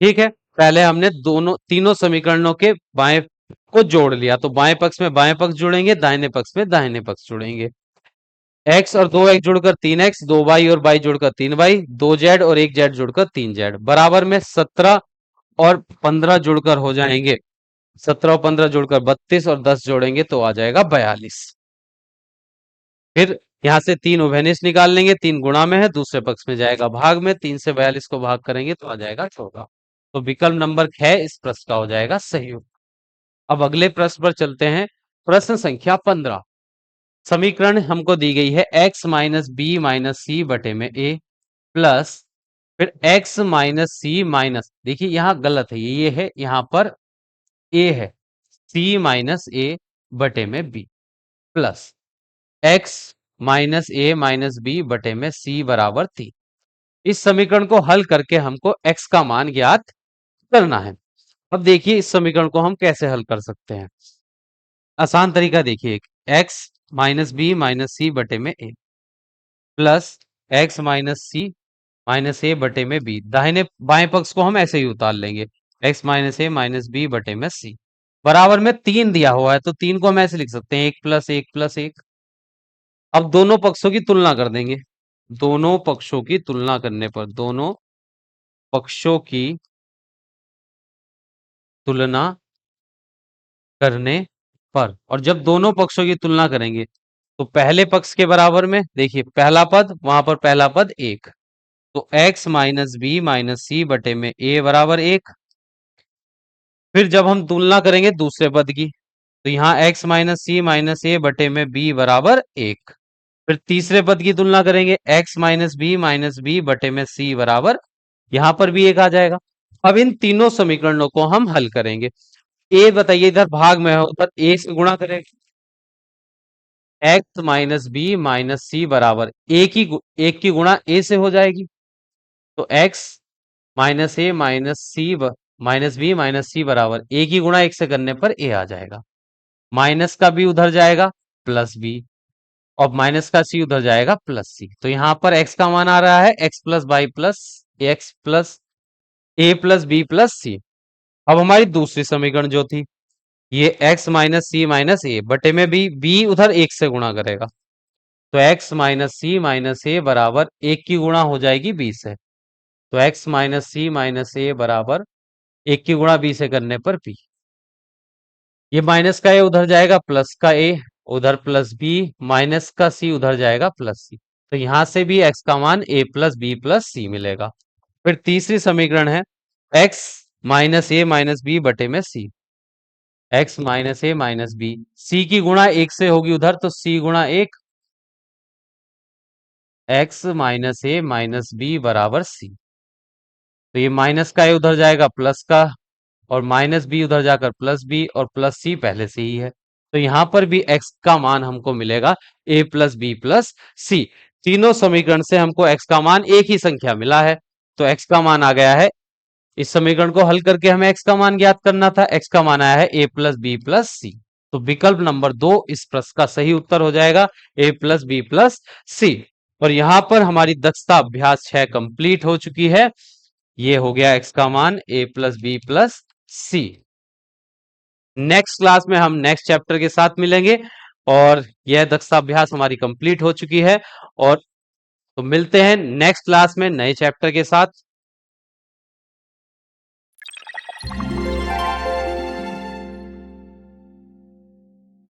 ठीक है, पहले हमने दोनों तीनों समीकरणों के बाएं को जोड़ लिया, तो बाएं पक्ष में बाएं पक्ष जुड़ेंगे, दाहिने पक्ष में दाहिने पक्ष जुड़ेंगे। x और 2x जुड़कर 3x, 2y और y जुड़कर 3y, 2z और 1z जुड़कर 3z, बराबर में 17 और 15 जुड़कर हो जाएंगे, 17 और 15 जुड़कर 32, और 10 जोड़ेंगे तो आ जाएगा 42। फिर यहां से तीन उभयनिष्ठ निकाल लेंगे, तीन गुणा में है, दूसरे पक्ष में जाएगा भाग में, 3 से 42 को भाग करेंगे तो आ जाएगा 14। तो विकल्प नंबर 6 इस प्रश्न का हो जाएगा सही उत्तर। अब अगले प्रश्न पर चलते हैं। प्रश्न संख्या 15। समीकरण हमको दी गई है x - b - c बटे में a प्लस, फिर x - c - देखिए यहां गलत है, ये है, यहां पर a है, c - a बटे में b plus x - a - b बटे में c बराबर 3। इस समीकरण को हल करके हमको x का मान ज्ञात करना है। अब देखिए इस समीकरण को हम कैसे हल कर सकते हैं। आसान तरीका देखिए, x - b - c बटे में a plus x - c - a बटे में b, दाहिने बाएं पक्ष को हम ऐसे ही उतार लेंगे, x - a - b बटे में c, बराबर में 3 दिया हुआ है, तो 3 को हम ऐसे लिख सकते हैं 1 + 1 + 1। अब दोनों पक्षों की तुलना कर देंगे, दोनों पक्षों की तुलना करने पर, दोनों पक्षों की तुलना करने पर, और जब दोनों पक्षों की तुलना करेंगे तो पहले पक्ष के बराबर में देखिए पहला पद, वहां पर पहला पद 1, तो x - b - c बटे में a बराबर 1। फिर जब हम तुलना करेंगे दूसरे पद की, तो यहाँ x - c - a बटे में b बराबर 1। फिर तीसरे पद की तुलना करेंगे, x - b बटे में c बराबर, यहां पर भी 1 आ जाएगा। अब इन तीनों समीकरणों को हम हल करेंगे। a बताइए, इधर भाग में है, उधर a से गुणा करेंगे, x - b - c बराबर एक की गुणा a से हो जाएगी, तो x - a - c -b - c बराबर a की गुणा 1 से करने पर a आ जाएगा, माइनस का b उधर जाएगा प्लस b, और माइनस का c उधर जाएगा प्लस c, तो यहां पर x का मान आ रहा है x + y + x + a + b + c। अब हमारी दूसरी समीकरण जो थी, ये x - c - a बटे में b उधर 1 से गुणा करेगा, तो x - c - a बराबर 1 की गुणा हो जाएगी b से, तो x - c - a बराबर 1 की गुणा b से करने पर b, ये माइनस का a उधर जाएगा, प्लस का a उधर प्लस b, माइनस का c उधर जाएगा प्लस c, तो यहां से भी x का मान a + b + c मिलेगा। फिर तीसरी समीकरण है x - a - b बटे में c, x माइनस ए माइनस बी, सी की गुणा एक से होगी उधर, तो सी गुणा एक, x माइनस ए माइनस बी बराबर सी। तो ये माइनस का ए उधर जाएगा प्लस का, और माइनस बी उधर जाकर प्लस बी, और प्लस सी पहले से ही है। तो यहां पर भी x का मान हमको मिलेगा a प्लस बी प्लस सी। तीनों समीकरण से हमको x का मान एक ही संख्या मिला है, तो x का मान आ गया है। इस समीकरण को हल करके हमें x का मान ज्ञात करना था, x का मान आया है a प्लस बी प्लस सी। तो विकल्प नंबर 2 इस प्रश्न का सही उत्तर हो जाएगा, a प्लस बी प्लस सी। और यहां पर हमारी दक्षता अभ्यास 6 कंप्लीट हो चुकी है। ये हो गया x का मान a plus B plus C. Next class में हम नेक्स्ट चैप्टर के साथ मिलेंगे, और यह दक्षता अभ्यास हमारी कंप्लीट हो चुकी है। और तो मिलते हैं नेक्स्ट क्लास में नए चैप्टर के साथ।